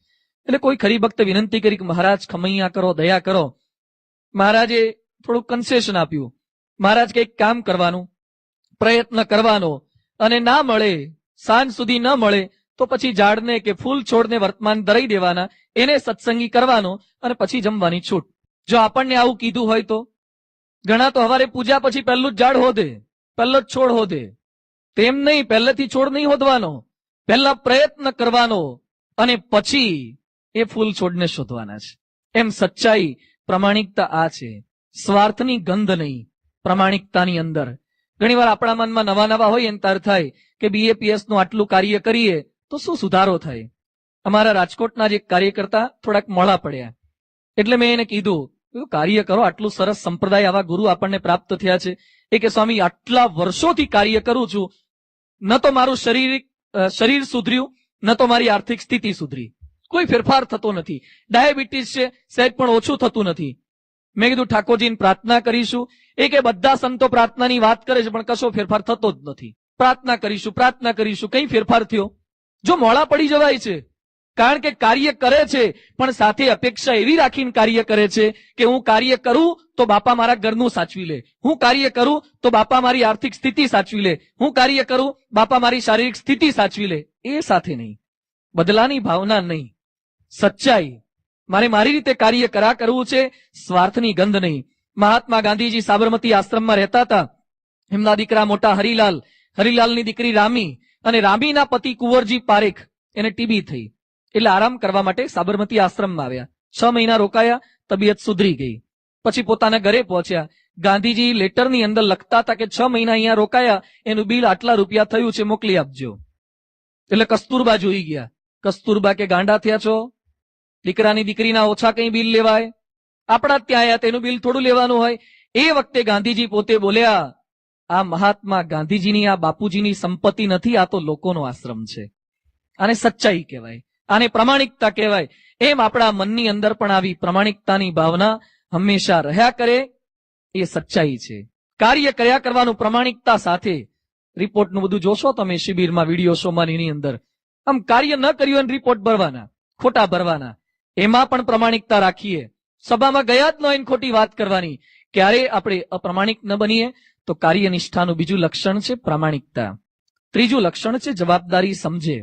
એટલે કોઈ ખરી ભક્ત વિનંતી કરી કે મહારાજ ખમૈયા કરો, દયા કરો. મહારાજે થોડું કન્સેશન આપ્યું. મહારાજ કે એક કામ કરવાનું, પ્રયત્ન કરવાનો, અને ના મળે, સાંજ સુધી ન મળે તો પછી ઝાડને કે ફૂલ છોડને વર્તમાન ધરાઈ દેવાના, એને સત્સંગી કરવાનો અને પછી જમવાની છૂટ. જો આપણને આવું કીધું હોય તો ઘણા તો હવારે પૂજા પછી પહેલું જ ઝાડ હોદે, પહેલો જ છોડ હોદે. તેમ નહીં, પહેલેથી છોડ નહીં હોદવાનો, પહેલા પ્રયત્ન કરવાનો અને પછી એ ફૂલ છોડને શોધવાના છે. એમ સચ્ચાઈ, પ્રામાણિકતા આ છે. સ્વાર્થની ગંધ નહીં પ્રામાણિકતાની અંદર. ઘણીવાર આપણા મનમાં નવા નવા હોય એમ તાર થાય કે BAPS નું આટલું કાર્ય કરીએ તો શું સુધારો થાય. અમારા રાજકોટના જ એક કાર્યકર્તા થોડાક મોડા પડ્યા, એટલે મેં એને કીધું કાર્ય કરો, આટલું સરસ સંપ્રદાય, આવા ગુરુ આપણને પ્રાપ્ત થયા છે. એ કે સ્વામી આટલા વર્ષોથી કાર્ય કરું છું, ન તો મારું શરીર સુધર્યું, ન તો મારી આર્થિક સ્થિતિ સુધરી, કોઈ ફેરફાર થતો નથી. ડાયાબિટીસ છે, સહેજ પણ ઓછું થતું નથી. મેં કીધું ઠાકોરજીને પ્રાર્થના કરીશું. એ કે બધા સંતો પ્રાર્થનાની વાત કરે છે પણ કશો ફેરફાર થતો જ નથી. પ્રાર્થના કરીશું, પ્રાર્થના કરીશું, કઈ ફેરફાર થયો? જો મોડા પડી જવાય છે, કારણ કે કાર્ય કરે છે પણ સાથે અપેક્ષા એવી રાખીને કાર્ય કરે છે કે હું કાર્ય કરું તો બાપા મારા ઘરનું સાચવી લે, હું કાર્ય કરું તો બાપા મારી આર્થિક સ્થિતિ સાચવી લે, હું કાર્ય કરું બાપા મારી શારીરિક સ્થિતિ સાચવી લે. એ સાથે નહીં, બદલાની ભાવના નહીં, સચ્ચાઈ, મારે મારી રીતે કાર્ય કરવું છે, સ્વાર્થની ગંધ નહીં. મહાત્મા ગાંધીજી સાબરમતી આશ્રમમાં રહેતા હતા. એમના દીકરા મોટા હરિલાલ, હરિલાલની દીકરી રામી અને રામીના પતિ કુંવરજી પારેખ, એને ટીબી થઈ. એટલે આરામ કરવા માટે સાબરમતી આશ્રમમાં આવ્યા. 6 મહિના રોકાયા, તબિયત સુધરી ગઈ. પછી પોતાના ઘરે પહોંચ્યા. ગાંધીજી લેટરની અંદર લખતા હતા કે 6 મહિના અહીંયા રોકાયા, એનું બિલ આટલા રૂપિયા થયું છે, મોકલી આપજો. એટલે કસ્તુરબા જોઈ ગયા. કસ્તુરબા કે ગાંડા થયા છો, દીકરાની દીકરીના ઓછા કઈ બિલ લેવાય? આપણા ત્યાં આવ્યા તેનું બિલ થોડું લેવાનું હોય. એ વખતે ગાંધીજી પોતે બોલ્યા, આ મહાત્મા ગાંધીજીની, આ બાપુજીની સંપત્તિ નથી, આ તો લોકોનો આશ્રમ છે. આને સચ્ચાઈ કહેવાય, આને પ્રામાણિકતા કહેવાય. એમ આપણા મનની અંદર પણ આવી પ્રામાણિકતાની ભાવના હંમેશા રહ્યા કરે, એ સચ્ચાઈ છે. કાર્ય કર્યા કરવાનું પ્રામાણિકતા સાથે. રિપોર્ટનું બધું જોશો તમે શિબિરમાં, વિડીયો શોમાં, એની અંદર આમ કાર્ય ન કર્યું અને રિપોર્ટ ભરવાના, ખોટા ભરવાના. એમાં પણ પ્રામાણિકતા રાખીએ. સભામાં ગયા જ ન હોય ખોટી વાત કરવાની. ક્યારે આપણે અપ્રામાણિક ન બનીએ તો કાર્યનિષ્ઠાનું બીજું લક્ષણ છે પ્રામાણિકતા. ત્રીજું લક્ષણ છે જવાબદારી સમજે.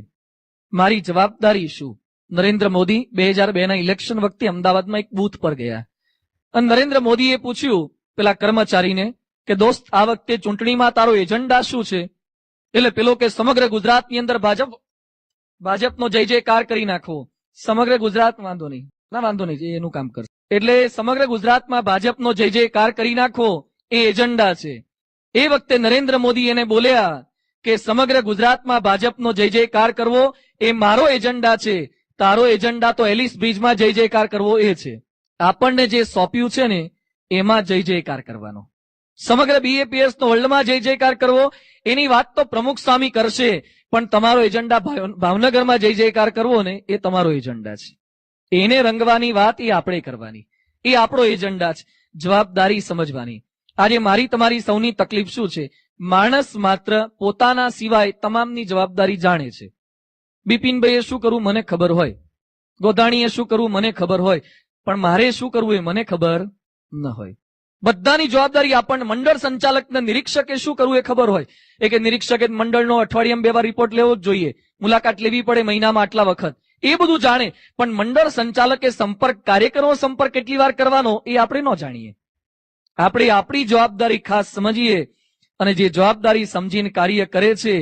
મારી જવાબદારી શું? નરેન્દ્ર મોદી 2002ના ઇલેક્શન વખતે અમદાવાદમાં એક બૂથ પર ગયા અને નરેન્દ્ર મોદીએ પૂછ્યું પેલા કર્મચારીને કે દોસ્ત, આ વખતે ચૂંટણીમાં તારો એજન્ડા શું છે? એટલે પેલો કે સમગ્ર ગુજરાતની અંદર ભાજપનો જય જયકાર કરી નાખવો. સમગ્ર ગુજરાત, વાંધો નહીં, વાંધો નહીં, એનું કામ કરશે. એટલે સમગ્ર ગુજરાતમાં ભાજપનો જય જયકાર કરી નાખવો એ એજન્ડા છે. એ વખતે નરેન્દ્ર મોદી એને બોલ્યા કે સમગ્ર ગુજરાતમાં ભાજપનો જય જયકાર કરવો એ મારો એજન્ડા છે, તારો એજન્ડા તો એલિસ બ્રિજમાં જય જયકાર કરવો એ છે. આપણને જે સોંપ્યું છે ને એમાં જય જયકાર કરવાનો. સમગ્ર BAPS નો વર્લ્ડમાં જય જયકાર કરવો એની વાત તો પ્રમુખ સ્વામી કરશે, પણ તમારો એજન્ડા ભાવનગરમાં જય જયકાર કરવો ને એ તમારો એજન્ડા છે. એને રંગવાની વાત એ આપણે કરવાની, એ આપણો એજન્ડા છે. જવાબદારી સમજવાની. આજે મારી તમારી સૌની તકલીફ શું છે? માણસ માત્ર પોતાના સિવાય તમામની જવાબદારી જાણે છે. બિપિનભાઈએ શું કરવું મને ખબર હોય, ગોધાણીએ શું કરવું મને ખબર હોય, પણ મારે શું કરવું એ મને ખબર ન હોય. બધાની જવાબદારી આપણને, મંડળ સંચાલકને, નિરીક્ષકે શું કરવું એ ખબર હોય. એ કે નિરીક્ષકે મંડળનો અઠવાડિયામાં 2 વાર રિપોર્ટ લેવો જ જોઈએ, મુલાકાત લેવી પડે મહિનામાં આટલા વખત, એ બધું જાણે. પણ મંડળ સંચાલકે સંપર્ક, કાર્યકરો સંપર્ક કેટલી વાર કરવાનો એ આપણે ન જાણીએ. આપણે આપણી જવાબદારી ખાસ સમજીએ અને જે જવાબદારી સમજીને કાર્ય કરે છે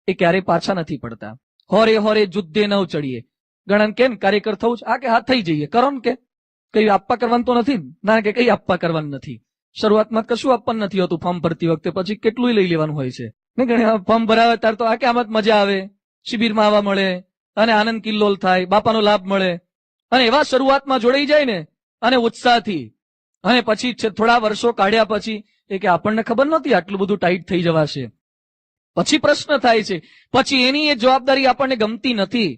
એ ક્યારે પાછા નથી પડતા. હોરે હોરે જુદ્ધે ન ચડીએ. ઘણા કેમ કાર્યકર થવું છે? આ કે હા થઈ જઈએ, કરો ને, કે કઈ આપવા કરવાનું તો નથી ના, કે કઈ આપવા કરવાનું નથી. શરૂઆતમાં કશું આપવાનું નથી હોતું ફોર્મ ભરતી વખતે, પછી કેટલું લઈ લેવાનું હોય છે ને. ઘણી ફોર્મ ભરાવે ત્યારે તો આ કે આમાં મજા આવે, શિબિરમાં આવવા મળે અને આનંદ કિલ્લોલ થાય, બાપાનો લાભ મળે અને એવા શરૂઆતમાં જોડાઈ જાય ને અને ઉત્સાહથી, અને પછી થોડા વર્ષો કાઢ્યા પછી એ કે આપણને ખબર નહોતી આટલું બધું ટાઈટ થઈ જવાશે. પછી પ્રશ્ન થાય છે, પછી એની એ જવાબદારી આપણને ગમતી નથી,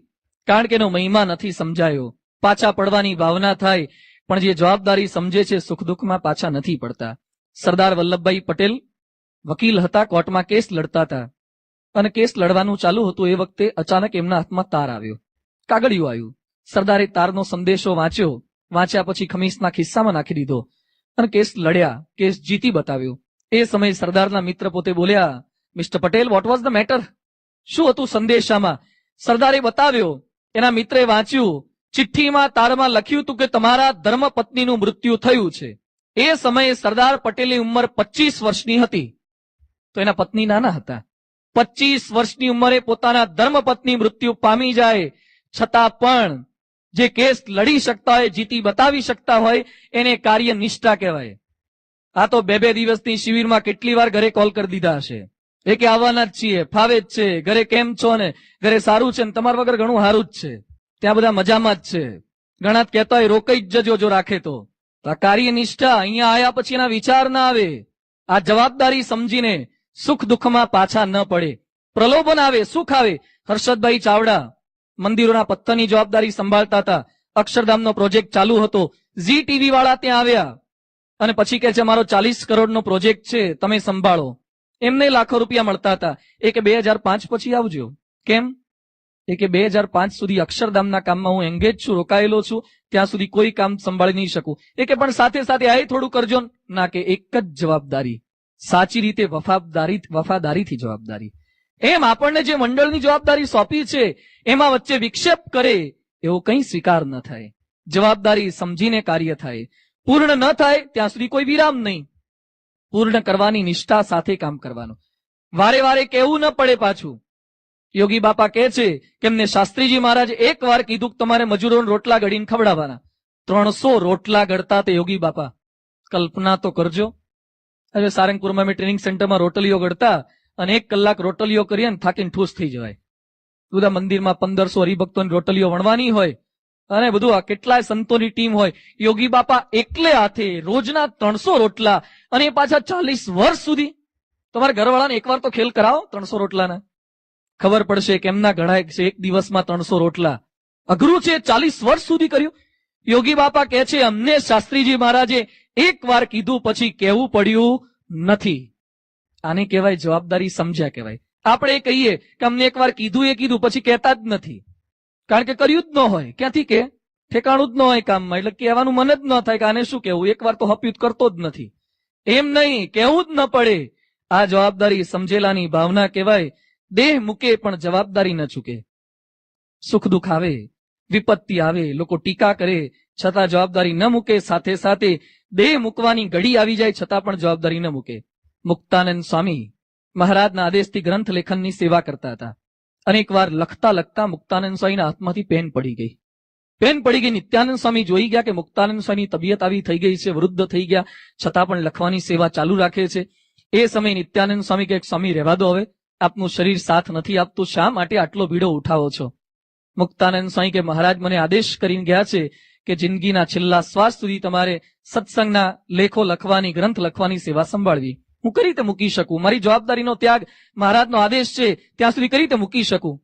કારણ કે એનો મહિમા નથી સમજાયો. પાછા પડવાની ભાવના થાય, પણ જે જવાબદારી સમજે છે સુખ દુઃખમાં પાછા નથી પડતા. સરદાર વલ્લભભાઈ પટેલ વકીલ હતા, કોર્ટમાં કેસ લડતા હતા અને કેસ લડવાનું ચાલુ હતું. એ વખતે અચાનક એમના હાથમાં તાર આવ્યો, કાગળિયું આવ્યું. સરદારે તારનો સંદેશો વાંચ્યા પછી ખમીસના ખિસ્સામાં નાખી દીધો અને કેસ લડ્યા, કેસ જીતી બતાવ્યો. એ સમયે સરદારના મિત્ર પોતે બોલ્યા, mister Patel, what was the matter? શું હતું સંદેશામાં? સરદારે બતાવ્યો, એના મિત્રે વાંચ્યું. ચિઠ્ઠીમાં તારમાં લખ્યું હતું કે તમારા ધર્મપત્નીનું મૃત્યુ થયું છે. એ સમયે સરદાર પટેલની ઉંમર 25 વર્ષની હતી, તો એના પત્ની નાના હતા. 25 વર્ષની ઉંમરે પોતાના ધર્મપત્ની મૃત્યુ પામી જાય છતાં પણ જે કેસ લડી શકતા હોય, જીતી બતાવી શકતા હોય, એને કાર્ય નિષ્ઠા કહેવાય. આ તો બે દિવસની શિબિરમાં કેટલી વાર ઘરે કોલ કરી દીધા હશે, એ કે આવવાના જ છીએ, ફાવે જ છે, ઘરે કેમ છો ને, ઘરે સારું છે ને, તમારા વગર ઘણું સારું જ છે, ત્યાં બધા મજામાં જ છે. ઘણા કહેતા હોય રોકાઈ જ જજો જો રાખે તો. આ કાર્ય નિષ્ઠા, અહીંયા આયા પછી એના વિચાર ના આવે. આ જવાબદારી સમજીને સુખ દુઃખમાં પાછા ન પડે. પ્રલોભન આવે, સુખ આવે. હર્ષદભાઈ ચાવડા મંદિરોના પથ્થરની જવાબદારી સંભાળતા હતા. અક્ષરધામનો પ્રોજેક્ટ ચાલુ હતો. ઝી ટીવી વાળા ત્યાં આવ્યા અને પછી કે છે મારો 40 કરોડનો પ્રોજેક્ટ છે, તમે સંભાળો. એમને લાખો રૂપિયા મળતા હતા. એ કે 2005 પછી આવજો. કેમ? એ કે 2005 સુધી અક્ષરધામના કામમાં હું એંગેજ છું, રોકાયેલો છું, ત્યાં સુધી કોઈ કામ સંભાળી નહીં શકું. એ કે પણ સાથે સાથે આ થોડું કરજો ના, કે એક જ જવાબદારી, સાચી રીતે વફાદારીથી જવાબદારી. એમ આપણને જે મંડળની જવાબદારી સોંપી છે એમાં વચ્ચે વિક્ષેપ કરે એવો કંઈ સ્વીકાર ન થાય. જવાબદારી સમજીને કાર્ય થાય. પૂર્ણ ન થાય ત્યાં સુધી કોઈ વિરામ નહીં. પૂર્ણ કરવાની નિષ્ઠા સાથે કામ કરવાનું. વારે વારે કહેવું ન પડે પાછું. યોગી બાપા કહે છે કે એમને શાસ્ત્રીજી મહારાજ એક વાર કીધું કે તમારે મજૂરોને રોટલા ઘડીને ખવડાવવાના. 300 રોટલા ઘડતા તે યોગી બાપા. કલ્પના તો કરજો. હવે સારંગપુરમાં મેં ટ્રેનિંગ સેન્ટરમાં રોટલીઓ ઘડતા અને 1 કલાક રોટલીઓ કરીએ ને થાકીને ઠૂસ થઈ જવાય. બધા મંદિરમાં 1500 હરિભક્તોની રોટલીઓ વણવાની હોય અને બધું આ કેટલાય સંતોની ટીમ હોય. યોગી બાપા એકલે હાથે રોજના 300 રોટલા, અને એ પાછા 40 વર્ષ સુધી. તમારા ઘરવાળાને એકવાર તો ખેલ કરાવો 300 રોટલાના, ખબર પડશે કે એમના ઘડાય છે એક દિવસમાં 300 રોટલા. અઘરું છે, 40 વર્ષ સુધી કર્યું. યોગી બાપા કહે છે અમને શાસ્ત્રીજી મહારાજે એક વાર કીધું પછી કહેવું પડ્યું નથી. આને કહેવાય જવાબદારી સમજ્યા કહેવાય. આપણે કહીએ કે અમને એક વાર કીધું, એ કીધું, પછી કહેતા જ નથી, કારણ કે કર્યું જ ન હોય. ક્યાંથી કે ઠેકાણું જ ન હોય કામમાં, એટલે કહેવાનું મન જ ન થાય કે આને શું કહેવું, એક વાર તો હપ્યુત કરતો જ નથી. એમ નહીં, કહેવું જ ન પડે. આ જવાબદારી સમજેલાની ભાવના કહેવાય. દેહ મૂકે પણ જવાબદારી ન ચૂકે. સુખ દુઃખ આવે, વિપત્તિ આવે, લોકો ટીકા કરે છતાં જવાબદારી ન મૂકે. સાથે સાથે દેહ મૂકવાની ઘડી આવી જાય છતાં પણ જવાબદારી ન મૂકે. મુક્તાનંદ સ્વામી મહારાજના આદેશથી ગ્રંથ લેખનની સેવા કરતા હતા. અનેક વાર લખતા લખતા મુક્તાનંદ સ્વામીના હાથમાંથી પેન પડી ગઈ. નિત્યાનંદ સ્વામી જોઈ ગયા કે મુક્તાનંદ સ્વામીની તબિયત આવી થઈ ગઈ છે, વૃદ્ધ થઈ ગયા, છતાં પણ લખવાની સેવા ચાલુ રાખે છે. એ સમયે નિત્યાનંદ સ્વામી કે સ્વામી રહેવા દો, હવે આપનું શરીર સાથ નથી આપતું, શા માટે આટલો ભીડો ઉઠાવો છો? મુક્તાનંદ સ્વામી કે મહારાજ મને આદેશ કરીને ગયા છે કે જિંદગીના છેલ્લા શ્વાસ સુધી તમારે સત્સંગના લેખો લખવાની, ગ્રંથ લખવાની સેવા સંભાળવી. હું કઈ રીતે મૂકી શકું? મારી જવાબદારીનો ત્યાગ, મહારાજનો આદેશ છે ત્યાં સુધી કઈ રીતે મૂકી શકું?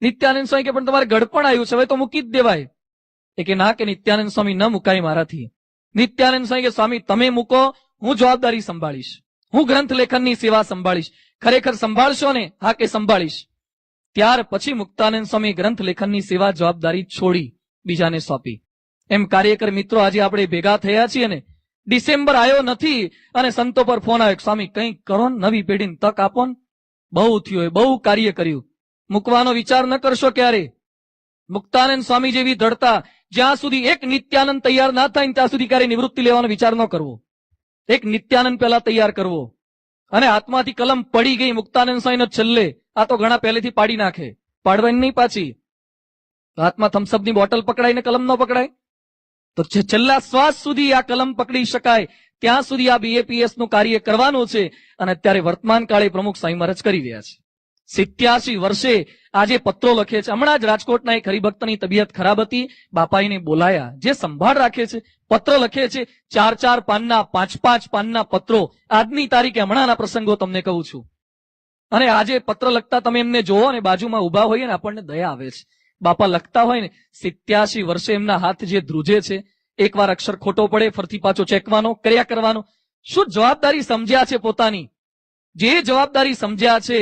નિત્યાનંદ સ્વામી કે પણ તમારે ગડપણ આવ્યું છે, હવે તો મૂકી જ દેવાય. એ કે ના, કે નિત્યાનંદ સ્વામી ન મુકાય મારાથી. નિત્યાનંદ સ્વામી કે સ્વામી તમે મૂકો, હું જવાબદારી સંભાળીશ, હું ગ્રંથ લેખનની સેવા સંભાળીશ. ખરેખર સંભાળશો ને? હા, કે સંભાળીશ. ત્યાર પછી મુક્તાનંદ સ્વામી ગ્રંથ લેખનની સેવા જવાબદારી છોડી બીજાને સોંપી. એમ કાર્યકર મિત્રો આજે આપણે ભેગા થયા છીએ ને, ડિસેમ્બર આવ્યો નથી અને સંતો પર ફોન આવ્યો, સ્વામી કંઈક કરો ને, નવી પેઢીને તક આપો ને, બહુ થયું, બહુ કાર્ય કર્યું. મૂકવાનો વિચાર ન કરશો ક્યારે. મુક્તાનંદ સ્વામી જેવી ધડતા, જ્યાં સુધી એક નિત્યાનંદ તૈયાર ના થાય ત્યાં સુધી ક્યારે નિવૃત્તિ લેવાનો વિચાર ન કરવો. એક નિત્યાનંદ પહેલા તૈયાર કરવો. અને હાથમાંથી કલમ પડી ગઈ મુક્તાનંદ સ્વામીનો છેલ્લે, આ તો ઘણા પહેલેથી પાડી નાખે, પાડવાની નહીં પાછી. હાથમાં થમ્સઅપની બોટલ પકડાઈને કલમ ન પકડાય? તો છેલ્લા શ્વાસ સુધી આ કલમ પકડી શકાય ત્યાં સુધી આ BAPS નું કાર્ય કરવાનું છે. અને અત્યારે વર્તમાન કાળે પ્રમુખ સ્વામી મહારાજ કરી રહ્યા છે. 87 વર્ષે આજે પત્રો લખે છે. હમણાં જ રાજકોટના એક હરિભક્તની તબિયત ખરાબ હતી, બાપાઈને બોલાયા, જે સંભાળ રાખે છે, પત્ર લખે છે, 4-4 પાનના 5-5 પાનના પત્રો. આજની તારીખે હમણાંના પ્રસંગો તમને કહું છું. અને આજે પત્ર લખતા તમે એમને જોવો ને બાજુમાં ઉભા હોઈએ ને આપણને દયા આવે છે. બાપા લખતા હોય ને 87 વર્ષે એમના હાથ જે ધ્રુજે છે, એકવાર અક્ષર ખોટો પડે ફરતી પાછો ચેકવાનો, કર્યા કરવાનો. શું જવાબદારી સમજ્યા છે પોતાની? જે જવાબદારી સમજ્યા છે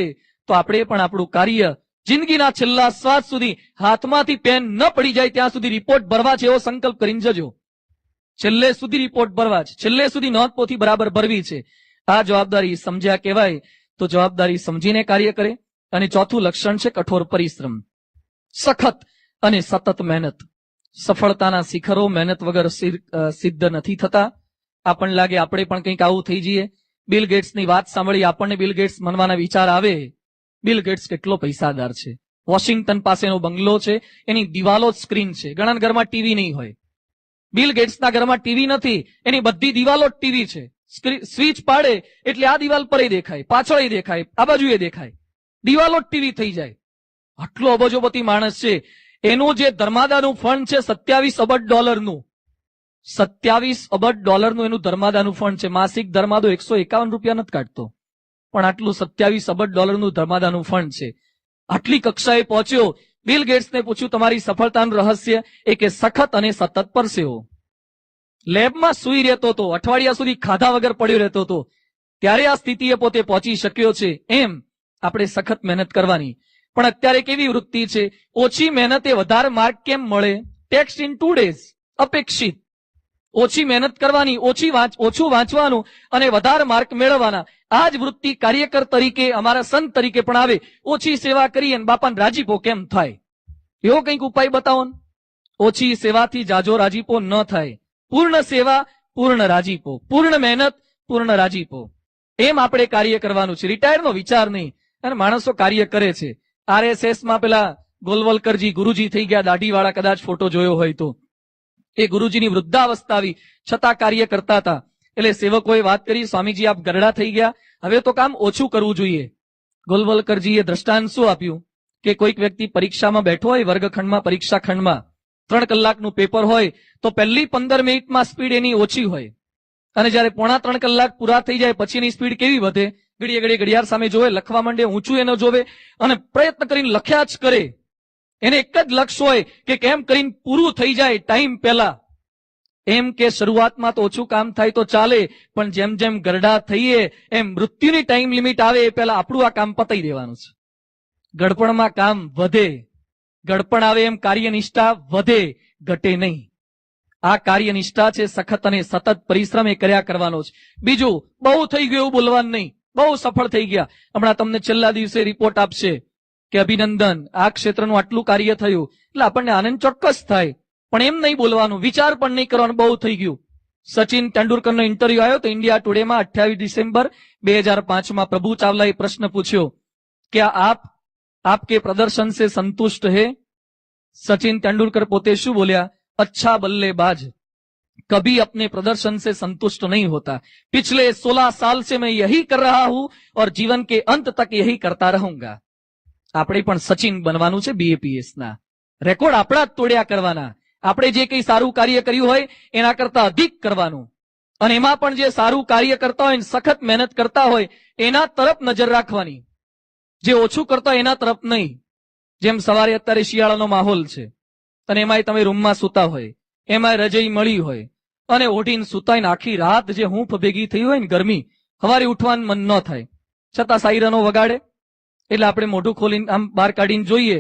તો આપણે પણ આપણું કાર્ય જિંદગીના છેલ્લા શ્વાસ સુધી હાથમાંથી પેન ન પડી જાય ત્યાં સુધી રિપોર્ટ ભરવા છે એવો સંકલ્પ કરીને જજો. છેલ્લે સુધી રિપોર્ટ ભરવા છે, છેલ્લે સુધી નોંધપોથી બરાબર ભરવી છે. આ જવાબદારી સમજ્યા કહેવાય. તો જવાબદારી સમજીને કાર્ય કરે. અને ચોથું લક્ષણ છે કઠોર પરિશ્રમ, સખત અને સતત મહેનત. સફળતાના શિખરો મહેનત વગર સિદ્ધ નથી થતા. આપણને લાગે આપણે પણ કંઈક આવું થઈ જઈએ. બિલ ગેટ્સની વાત સાંભળી આપણને બિલ ગેટ્સ મનવાના વિચાર આવે. બિલ ગેટ્સ કેટલો પૈસાદાર છે, વોશિંગ્ટન પાસેનો બંગલો છે, એની દિવાલો જ સ્ક્રીન છે. ઘણા ઘરમાં ટીવી નહીં હોય. બિલ ગેટ્સના ઘરમાં ટીવી નથી, એની બધી દિવાલો જ ટીવી છે. સ્વિચ પાડે એટલે આ દિવાલ પર દેખાય, પાછળ દેખાય, આ બાજુએ દેખાય, દિવાલો જ ટીવી થઈ જાય. આટલો અબજોપતિ માણસ છે. એનું જે ધર્માદાનું ફંડ છે $27 અબજ. 27 અબજ એનું ધર્માદાનું ફંડ છે. માસિક ધર્માદો 151 રૂપિયા નથી કાઢતો, પણ આટલું $27 અબજ ધર્માદાનું ફંડ છે. આટલી કક્ષાએ પહોંચ્યો. બિલ ગેટ્સને પૂછ્યું તમારી સફળતાનું રહસ્ય? એ કે સખત અને સતત પરસેવો. લેબમાં સૂઈ રહેતો હતો, અઠવાડિયા સુધી ખાધા વગર પડ્યો રહેતો હતો, ત્યારે આ સ્થિતિએ પોતે પહોંચી શક્યો છે. એમ આપણે સખત મહેનત કરવાની. પણ અત્યારે કેવી વૃત્તિ છે? ઓછી મહેનતે વધારે માર્ક કેમ મળે? Text in 2 days. અપેક્ષિત. ઓછી મહેનત કરવાની, ઓછું વાંચવાનું અને વધારે માર્ક મેળવવાના. આ જ વૃત્તિ કાર્યકર તરીકે, અમારા સંત તરીકે પણ આવે. ઓછી સેવા કરીએ અને બાપાને રાજીપો કેમ થાય? એવો કંઈક ઉપાય બતાવો ને. ઓછી સેવાથી જાજો રાજીપો ન થાય. પૂર્ણ સેવા, પૂર્ણ રાજીપો, પૂર્ણ મહેનત, પૂર્ણ રાજીપો. એમ આપણે કાર્ય કરવાનું છે. રિટાયરનો વિચાર નહીં. અને માણસો કાર્ય કરે છે. RSS માં પેલા ગોલવલકરજી ગુરુજી થઈ ગયા, દાઢીવાળા, કદાચ ફોટો જોયો હોય તો. એ ગુરુજીની વૃદ્ધાવસ્થા આવી છતાં કાર્ય કરતા હતા. એટલે સેવકોએ વાત કરી, સ્વામીજી આપ ગરડા થઈ ગયા, હવે તો કામ ઓછું કરવું જોઈએ. ગોલવલકરજીએ દ્રષ્ટાંત શું આપ્યું કે કોઈક વ્યક્તિ પરીક્ષામાં બેઠો હોય, વર્ગખંડમાં, પરીક્ષા ખંડમાં 3 કલાકનું પેપર હોય તો પહેલી 15 મિનિટમાં સ્પીડ એની ઓછી હોય. અને જયારે 2.5-3 કલાક પૂરા થઈ જાય પછી એની સ્પીડ કેવી વધે? ઘડીએ ઘડીએ ઘડિયાળ સામે જોવે, લખવા માંડે, ઊંચું એને જોવે અને પ્રયત્ન કરીને લખ્યા જ કરે. એને એક જ લક્ષ્ય હોય કે કેમ કરીને પૂરું થઈ જાય ટાઈમ પહેલા. એમ કે શરૂઆતમાં તો ઓછું કામ થાય તો ચાલે, પણ જેમ જેમ ગરડા થઈએ એમ મૃત્યુની ટાઈમ લિમિટ આવે એ પહેલા આપણું આ કામ પતાઈ દેવાનું છે. ગડપણમાં કામ વધે, ગડપણ આવે એમ કાર્યનિષ્ઠા વધે, ઘટે નહીં. આ કાર્યનિષ્ઠા છે, સખત અને સતત પરિશ્રમ એ કર્યા કરવાનો છે. બીજું, બહુ થઈ ગયું એવું બોલવાનું નહીં. બહુ સફળ થઈ ગયા, હમણાં તમને છેલ્લા દિવસે રિપોર્ટ આપશે કે અભિનંદન, આ ક્ષેત્રનું આટલું કાર્ય થયું, એટલે આપણને આનંદ ચોક્કસ થાય. પણ એમ નહીં બોલવાનું, વિચાર પણ નહીં કરવાનો બહુ થઈ ગયું. સચિન તેંડુલકરનો ઇન્ટરવ્યુ આવ્યો તો ઇન્ડિયા ટુડેમાં 28 ડિસેમ્બર 2005 પ્રભુ ચાવલાએ પ્રશ્ન પૂછ્યો કે आपके प्रदर्शन से संतुष्ट है? सचिन तेंदुलकर पोते शू बोलिया? अच्छा बल्लेबाज कभी अपने प्रदर्शन से संतुष्ट नहीं होता. पिछले 16 साल से मैं यही कर रहा हूं और जीवन के अंत तक यही करता रहूंगा. આપણે પણ સચિન બનવાનું છે. BAPS ના રેકોર્ડ આપણા જ તોડ્યા કરવાના. આપણે જે કંઈ સારું કાર્ય કર્યું હોય એના કરતા અધિક કરવાનું. અને એમાં પણ જે સારું કાર્ય કરતા હોય, સખત મહેનત કરતા હોય એના તરફ નજર રાખવાની. જે ઓછું કરતા હોય એના તરફ નહીં. જેમ સવારે અત્યારે શિયાળાનો માહોલ છે અને એમાંય તમે રૂમમાં સૂતા હોય, એમાંય રજઈ મળી હોય અને ઓઢીને સૂતા હોય ને આખી રાત જે હૂંફ ભેગી થઈ હોય ને ગરમી, સવારે ઉઠવાનું મન ન થાય, છતાં સાયરનો વગાડે એટલે આપણે મોઢું ખોલીને આમ બહાર કાઢીને જોઈએ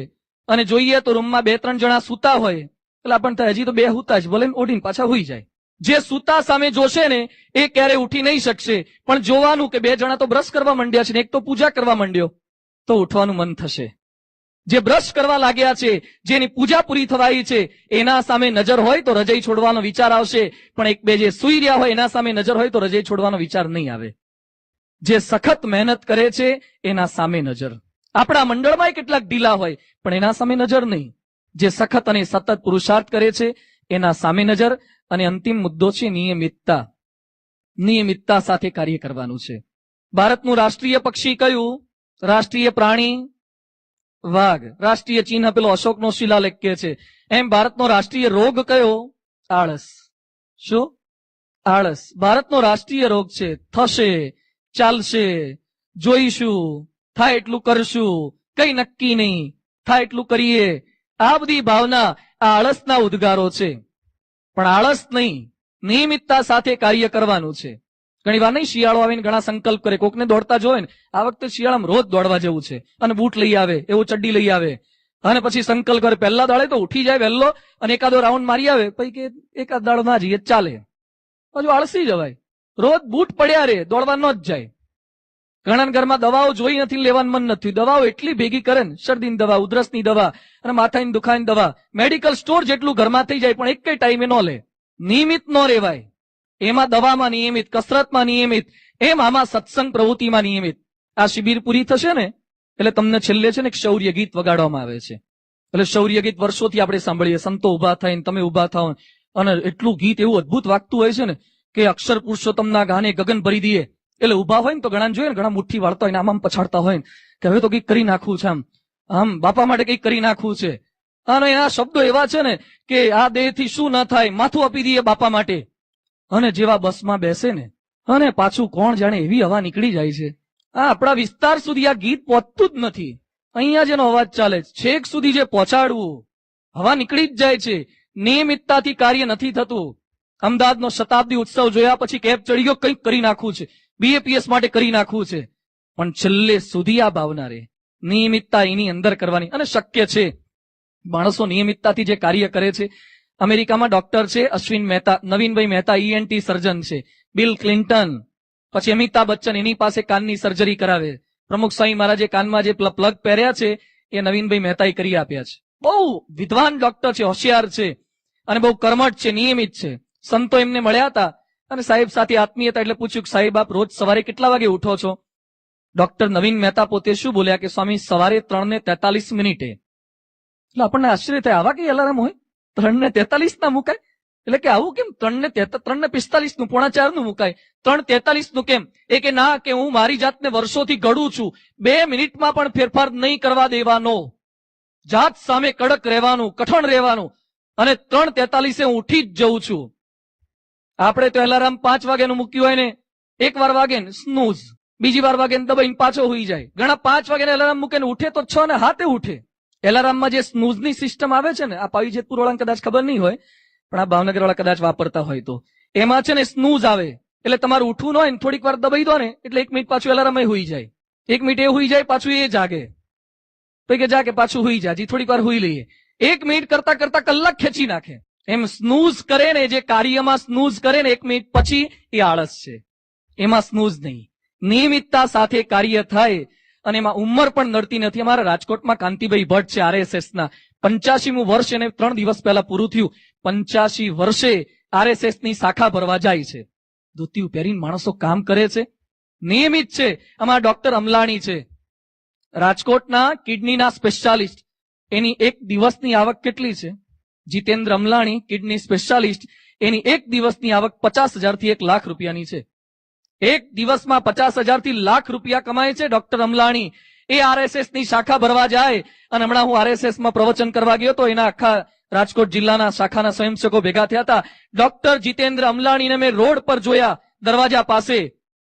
અને જોઈએ તો રૂમમાં 2-3 જણા સૂતા હોય એટલે આપણને થાય હજી તો 2 સૂતા જ, ભલે ઓઢીને પાછા હુઈ જાય. જે સૂતા સામે જોશે ને એ ક્યારે ઉઠી નહીં શકશે, પણ જોવાનું કે 2 જણા તો બ્રશ કરવા માંડ્યા છે ને એક તો પૂજા કરવા માંડ્યો, તો ઉઠવાનું મન થશે. જે બ્રશ કરવા લાગ્યા છે, જેની પૂજા પૂરી થવાઈ છે, એના સામે નજર હોય તો રજઈ છોડવાનો વિચાર આવશે, પણ 1-2 જે સૂઈ રહ્યા હોય એના સામે નજર હોય તો રજઈ છોડવાનો વિચાર નહીં આવે. જે સખત મહેનત કરે છે એના સામે નજર. આપણા મંડળમાં કેટલાક ઢીલા હોય પણ એના સામે નજર નહીં. જે સખત અને સતત પુરુષાર્થ કરે છે એના સામે નજર. અને અંતિમ મુદ્દો છે નિયમિતતા. નિયમિતતા સાથે કાર્ય કરવાનું છે. ભારતનું રાષ્ટ્રીય પક્ષી કયું? રાષ્ટ્રીય પ્રાણી વાઘ. રાષ્ટ્રીય ચિહ્ન પેલો અશોકનો શિલાલેખ કે છે એમ ભારતનો રાષ્ટ્રીય રોગ કયો? આળસ. શું? આળસ. ભારતનો રાષ્ટ્રીય રોગ છે. થશે, ચાલશે, જોઈશું, થાય એટલું કરશું, કઈ નક્કી નહીં, થાય એટલું કરીએ, આ બધી ભાવના આ આળસના ઉદ્ગારો છે. પણ આળસ નહીં, નિયમિતતા સાથે કાર્ય કરવાનું છે. ઘણી વાર નહીં શિયાળો આવીને ઘણા સંકલ્પ કરે, કોકને દોડતા જોવે ને આ વખતે શિયાળામાં રોજ દોડવા જવું છે અને બૂટ લઈ આવે, એવું ચડ્ડી લઈ આવે અને પછી સંકલ્પ કરે પહેલા દાડે તો ઉઠી જાય વહેલો અને એકાદો રાઉન્ડ મારી આવે, પછી કે એકાદ દાડો ના જઈએ ચાલે, હજુ આળસી જવાય. રોજ બૂટ પડ્યા રે, દોડવા ન જ જાય. ઘણા ઘરમાં દવાઓ જોઈ નથી, લેવાનું મન નથી, દવાઓ એટલી ભેગી કરે ને, શરદીની દવા, ઉધરસની દવા અને માથાની દુખાવાની દવા, મેડિકલ સ્ટોર જેટલું ઘરમાં થઈ જાય પણ એક કઈ ટાઈમે ન લે. નિયમિત ન રહેવાય. એમાં દવામાં નિયમિત, કસરતમાં નિયમિત, એમ આમાં સત્સંગ પ્રવૃત્તિમાં નિયમિત. આ શિબિર પૂરી થશે ને એટલે તમને છેલ્લે છે ને એક શૌર્ય ગીત વગાડવામાં આવે છે. એટલે શૌર્ય ગીત વર્ષોથી આપણે સાંભળીએ, સંતો ઉભા થઈને તમે ઉભા થાવ અને એટલું ગીત એવું અદભુત વાગતું હોય છે ને કે અક્ષર પુરુષોત્તમના ગાને ગગન ભરી દઈએ. એટલે ઉભા હોય ને તો ઘણા જોઈએ ને, ઘણા મુઠ્ઠી વાળતા હોય ને આમ પછાડતા હોય ને કે હવે તો કંઈક કરી નાખવું છે, આમ આમ બાપા માટે કંઈક કરી નાખવું છે. અને આ શબ્દો એવા છે ને કે આ દેહથી શું ન થાય, માથું આપી દઈએ બાપા માટે. અને જેવા બસમાં બેસે ને અને પાછું કોણ જાણે એવી હવા નીકળી જાય છે. આ આપણા વિસ્તાર સુધી આ ગીત પહોંચતું જ નથી. અહીંયા જેનો અવાજ ચાલે છે છેક સુધી જે પહોંચાડવું, હવા નીકળી જ જાય છે. નિયમિતતાથી કાર્ય નથી થતું. અમદાવાદનો શતાબ્દી ઉત્સવ જોયા પછી કેબ ચડી ગયો, કંઈક કરી નાખવું છે, બીએપીએસ માટે કરી નાખવું છે. પણ છેલ્લે સુધી આ ભાવના રે, નિયમિતતા એની અંદર કરવાની. અને શક્ય છે, માણસો નિયમિતતાથી જે કાર્ય કરે છે. અમેરિકામાં ડોક્ટર છે અશ્વિન મહેતા, નવીનભાઈ મહેતા ઈએનટી સર્જન છે. બિલ ક્લિન્ટન, પછી અમિતાભ બચ્ચન એની પાસે કાનની સર્જરી કરાવે. પ્રમુખ સ્વામી મહારાજે કાનમાં જે પ્લગ પહેર્યા છે એ નવીનભાઈ મહેતાએ કરી આપ્યા છે. બહુ વિદ્વાન ડોક્ટર છે, હોશિયાર છે અને બહુ કર્મઠ છે, નિયમિત છે. સંતો એમને મળ્યા હતા અને સાહેબ સાથે આત્મીયતા એટલે પૂછ્યું કે સાહેબ આપ રોજ સવારે કેટલા વાગે ઉઠો છો? ડોક્ટર નવીન મહેતા પોતે શું બોલ્યા કે સ્વામી સવારે 3:43. એટલે આપણને આશ્ચર્ય થાય, આવા કઈ અલાર્મ હોય 3:43 ના મુકાય? એટલે કે આવું કેમ 3:45 નું, 3:45 નું મુકાય, 3:43 નું કેમ? એ કે ના, કે હું મારી જાતને વર્ષોથી ઘડું છું, 2 મિનિટમાં પણ ફેરફાર નહીં કરવા દેવાનો, જાત સામે કડક રહેવાનું, કઠણ રહેવાનું અને 3:43 હું ઉઠી જ જઉં છું. આપણે તો એલાર્મ 5 વાગ્યાનું મૂક્યું હોય ને, એક વાર વાગે ને સ્નૂઝ, બીજી વાર વાગે ને દબાઈને પાછો હોઈ જાય. ઘણા 5 વાગ્યાને એલાર્મ મૂકે ને ઉઠે તો 6 ને 7 ઉઠે. એલાર્મમાં જે સ્નૂઝની સિસ્ટમ આવે છે ને, આ પાવી જેતપુર વાળાને કદાચ ખબર નહીં હોય પણ આ ભાવનગર વાળા કદાચ વાપરતા હોય તો એમાં છે ને સ્નૂઝ આવે એટલે તમારું ઉઠવું ન હોય ને થોડીક વાર દબાઈ દો ને એટલે 1 મિનિટ પાછું એલાર્મ હોઈ જાય. 1 મિનિટ એ હોઈ જાય, પાછું એ જાગે, તો કે જાગે પાછું હોઈ જાય, થોડીક વાર હોઈ લઈએ. 1 મિનિટ કરતા કરતા કલાક ખેંચી નાખે. એમ સ્નૂઝ કરે ને, જે કાર્યમાં સ્નૂઝ કરે ને 1 મિનિટ પછી એ આળસ છે, એમાં સ્નૂઝ નહીં. નિયમિતતા સાથે કાર્ય થાય અને એમાં ઉંમર પણ નડતી નથી. અમારા રાજકોટમાં કાંતિભાઈ ભટ્ટ છે આરએસએસના, 85મું વર્ષ એને 3 દિવસ પહેલા પૂરું થયું. 85 વર્ષે આરએસએસ ની શાખા ભરવા જાય છે. ધોતિયું પહેરીને માણસો કામ કરે છે, નિયમિત છે. અમારા ડોક્ટર અમલાણી છે રાજકોટના, કિડનીના સ્પેશિયાલિસ્ટ. એની એક દિવસની આવક કેટલી છે? જીતેન્દ્ર અમલાણી, કિડની સ્પેશિયાલિસ્ટ, એની એક દિવસની આવક 50,000 થી 1 લાખ રૂપિયાની છે. એક દિવસમાં 50,000 થી લાખ રૂપિયા કમાય છે ડોક્ટર અમલાણી. એ આરએસએસ ની શાખા ભરવા જાય. અને હમણાં હું આરએસએસ માં પ્રવચન કરવા ગયો તો એના આખા રાજકોટ જિલ્લાના શાખાના સ્વયંસેવકો ભેગા થયા હતા. ડોક્ટર જીતેન્દ્ર અમલાણીને મેં રોડ પર જોયા, દરવાજા પાસે.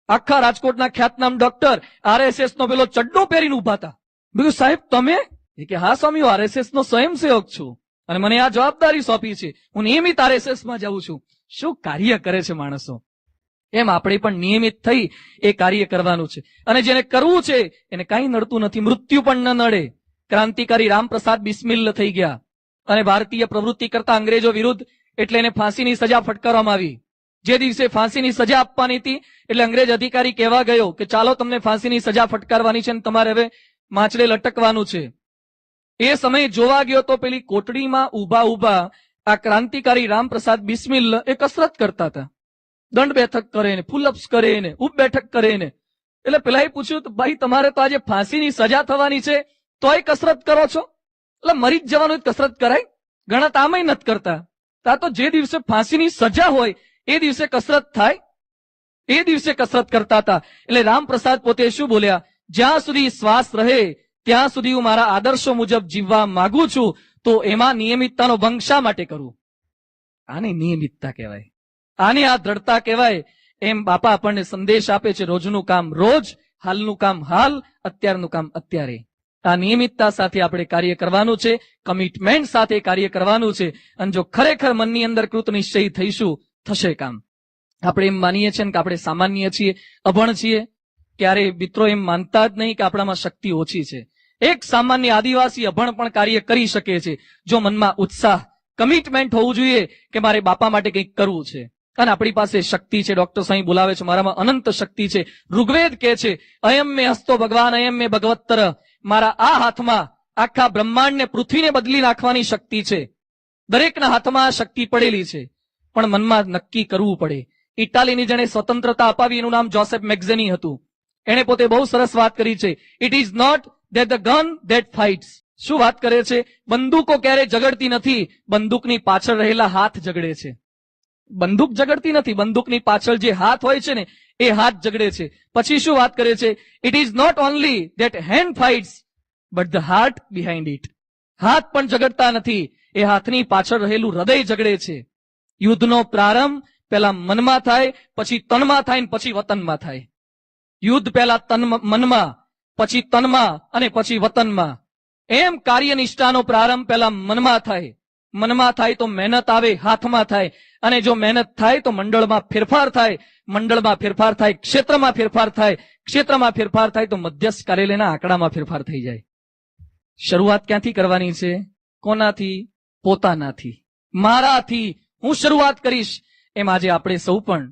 આખા રાજકોટના ખ્યાતનામ ડોક્ટર આરએસએસ નો પેલો ચડ્ડો પહેરીને ઉભા હતા. બીજું સાહેબ તમે? એ કે હા સ્વામી, હું આરએસએસ નો સ્વયંસેવક છું અને મને આ જવાબદારી સોંપી છે, હું નિયમિત આરએસએસ માં જાઉં છું. શું કાર્ય કરે છે માણસો! એમ આપણે પણ નિયમિત થઈ એ કાર્ય કરવાનું છે. અને જેને કરવું છે એને કઈ નડતું નથી, મૃત્યુ પણ ન નડે. ક્રાંતિકારી રામપ્રસાદ બિસ્મિલ થઈ ગયા અને ભારતીય પ્રવૃત્તિ કરતા અંગ્રેજો વિરુદ્ધ, એટલે એને ફાંસીની સજા ફટકારવામાં આવી. જે દિવસે ફાંસીની સજા આપવાની હતી એટલે અંગ્રેજ અધિકારી કહેવા ગયો કે ચાલો તમને ફાંસીની સજા ફટકારવાની છે અને તમારે હવે માછડે લટકવાનું છે. એ સમયે જોવા ગયો તો પેલી કોટડીમાં ઉભા ઉભા આ ક્રાંતિકારી રામપ્રસાદ બિસ્મિલ એ કસરત કરતા હતા. દંડ બેઠક કરે ને, પુલઅપ્સ કરે ને, ઉપ બેઠક કરે ને. એટલે પેલા પૂછ્યું, ભાઈ તમારે તો આજે ફાંસીની સજા થવાની છે તોય કસરત કરો છો? એટલે મરી જ જવાનું કસરત કરાય? ઘણા તો આમાંય નથી કરતા. આ તો જે દિવસે ફાંસીની સજા હોય એ દિવસે કસરત થાય, એ દિવસે કસરત કરતા હતા. એટલે રામપ્રસાદ પોતે શું બોલ્યા? જ્યાં સુધી શ્વાસ રહે ત્યાં સુધી હું મારા આદર્શો મુજબ જીવવા માંગુ છું, તો એમાં નિયમિતતાનો ભંગ શા માટે કરું? આને નિયમિતતા કહેવાય, આને આ દ્રઢતા કહેવાય. એમ બાપા આપણને સંદેશ આપે છે, રોજનું કામ રોજ, હાલનું કામ હાલ, અત્યારનું કામ અત્યારે. આ નિયમિતતા સાથે આપણે કાર્ય કરવાનું છે, કમિટમેન્ટ સાથે કાર્ય કરવાનું છે. અને જો ખરેખર મનની અંદર કૃત નિશ્ચય થઈશું, થશે કામ. આપણે એમ માનીએ છીએ કે આપણે સામાન્ય છીએ, અભણ છીએ. ક્યારે મિત્રો એમ માનતા જ નહીં કે આપણામાં શક્તિ ઓછી છે. એક સામાન્ય આદિવાસી અભણ પણ કાર્ય કરી શકે છે, જો મનમાં ઉત્સાહ, કમિટમેન્ટ હોવું જોઈએ કે મારે બાપા માટે કંઈક કરવું છે. અને આપણી પાસે શક્તિ છે. ડોક્ટર સાંઈ બોલાવે છે, મારામાં અનંત શક્તિ છે. ઋગ્વેદ કહે છે, અયમ મે હસ્તો ભગવાન અયમ મે ભગવત્તર. મારા આ હાથમાં આખા બ્રહ્માંડને, પૃથ્વીને બદલી નાખવાની શક્તિ છે. દરેકના હાથમાં આ શક્તિ પડેલી છે, પણ મનમાં નક્કી કરવું પડે. ઇટાલીની જેને સ્વતંત્રતા અપાવી એનું નામ જોસેફ મેગ્ઝેની હતું. એણે પોતે બહુ સરસ વાત કરી છે. It is not that the gun that fights. શું વાત કરે છે? બંદૂકો ક્યારે ઝઘડતી નથી, બંદૂકની પાછળ રહેલા હાથ ઝઘડે છે. બંદૂક ઝઘડતી નથી, બંદૂકની પાછળ જે હાથ હોય છે ને એ હાથ ઝઘડે છે. પછી શું વાત કરે છે? It is not only that hand fights but the heart behind it. હાથ પણ ઝઘડતા નથી, એ હાથની પાછળ રહેલું હૃદય ઝઘડે છે. યુદ્ધનો પ્રારંભ પહેલા મનમાં થાય, પછી તનમાં થાય, ને પછી વતનમાં થાય. યુદ્ધ પહેલા મનમાં, પછી તનમાં, અને પછી વતનમાં. એમ કાર્યનિષ્ઠાનો પ્રારંભ પહેલા મનમાં થાય. મનમાં થાય તો મહેનત આવે, હાથમાં થાય. અને જો મહેનત થાય તો મંડળમાં ફેરફાર થાય, મંડળમાં ફેરફાર થાય, ક્ષેત્રમાં ફેરફાર થાય, ક્ષેત્રમાં ફેરફાર થાય તો મધ્યસ્થ કાર્યાલયના આંકડામાં ફેરફાર થઈ જાય. શરૂઆત ક્યાંથી કરવાની છે? કોનાથી? પોતાનાથી, મારાથી હું શરૂઆત કરીશ. એમ આજે આપણે સૌ પણ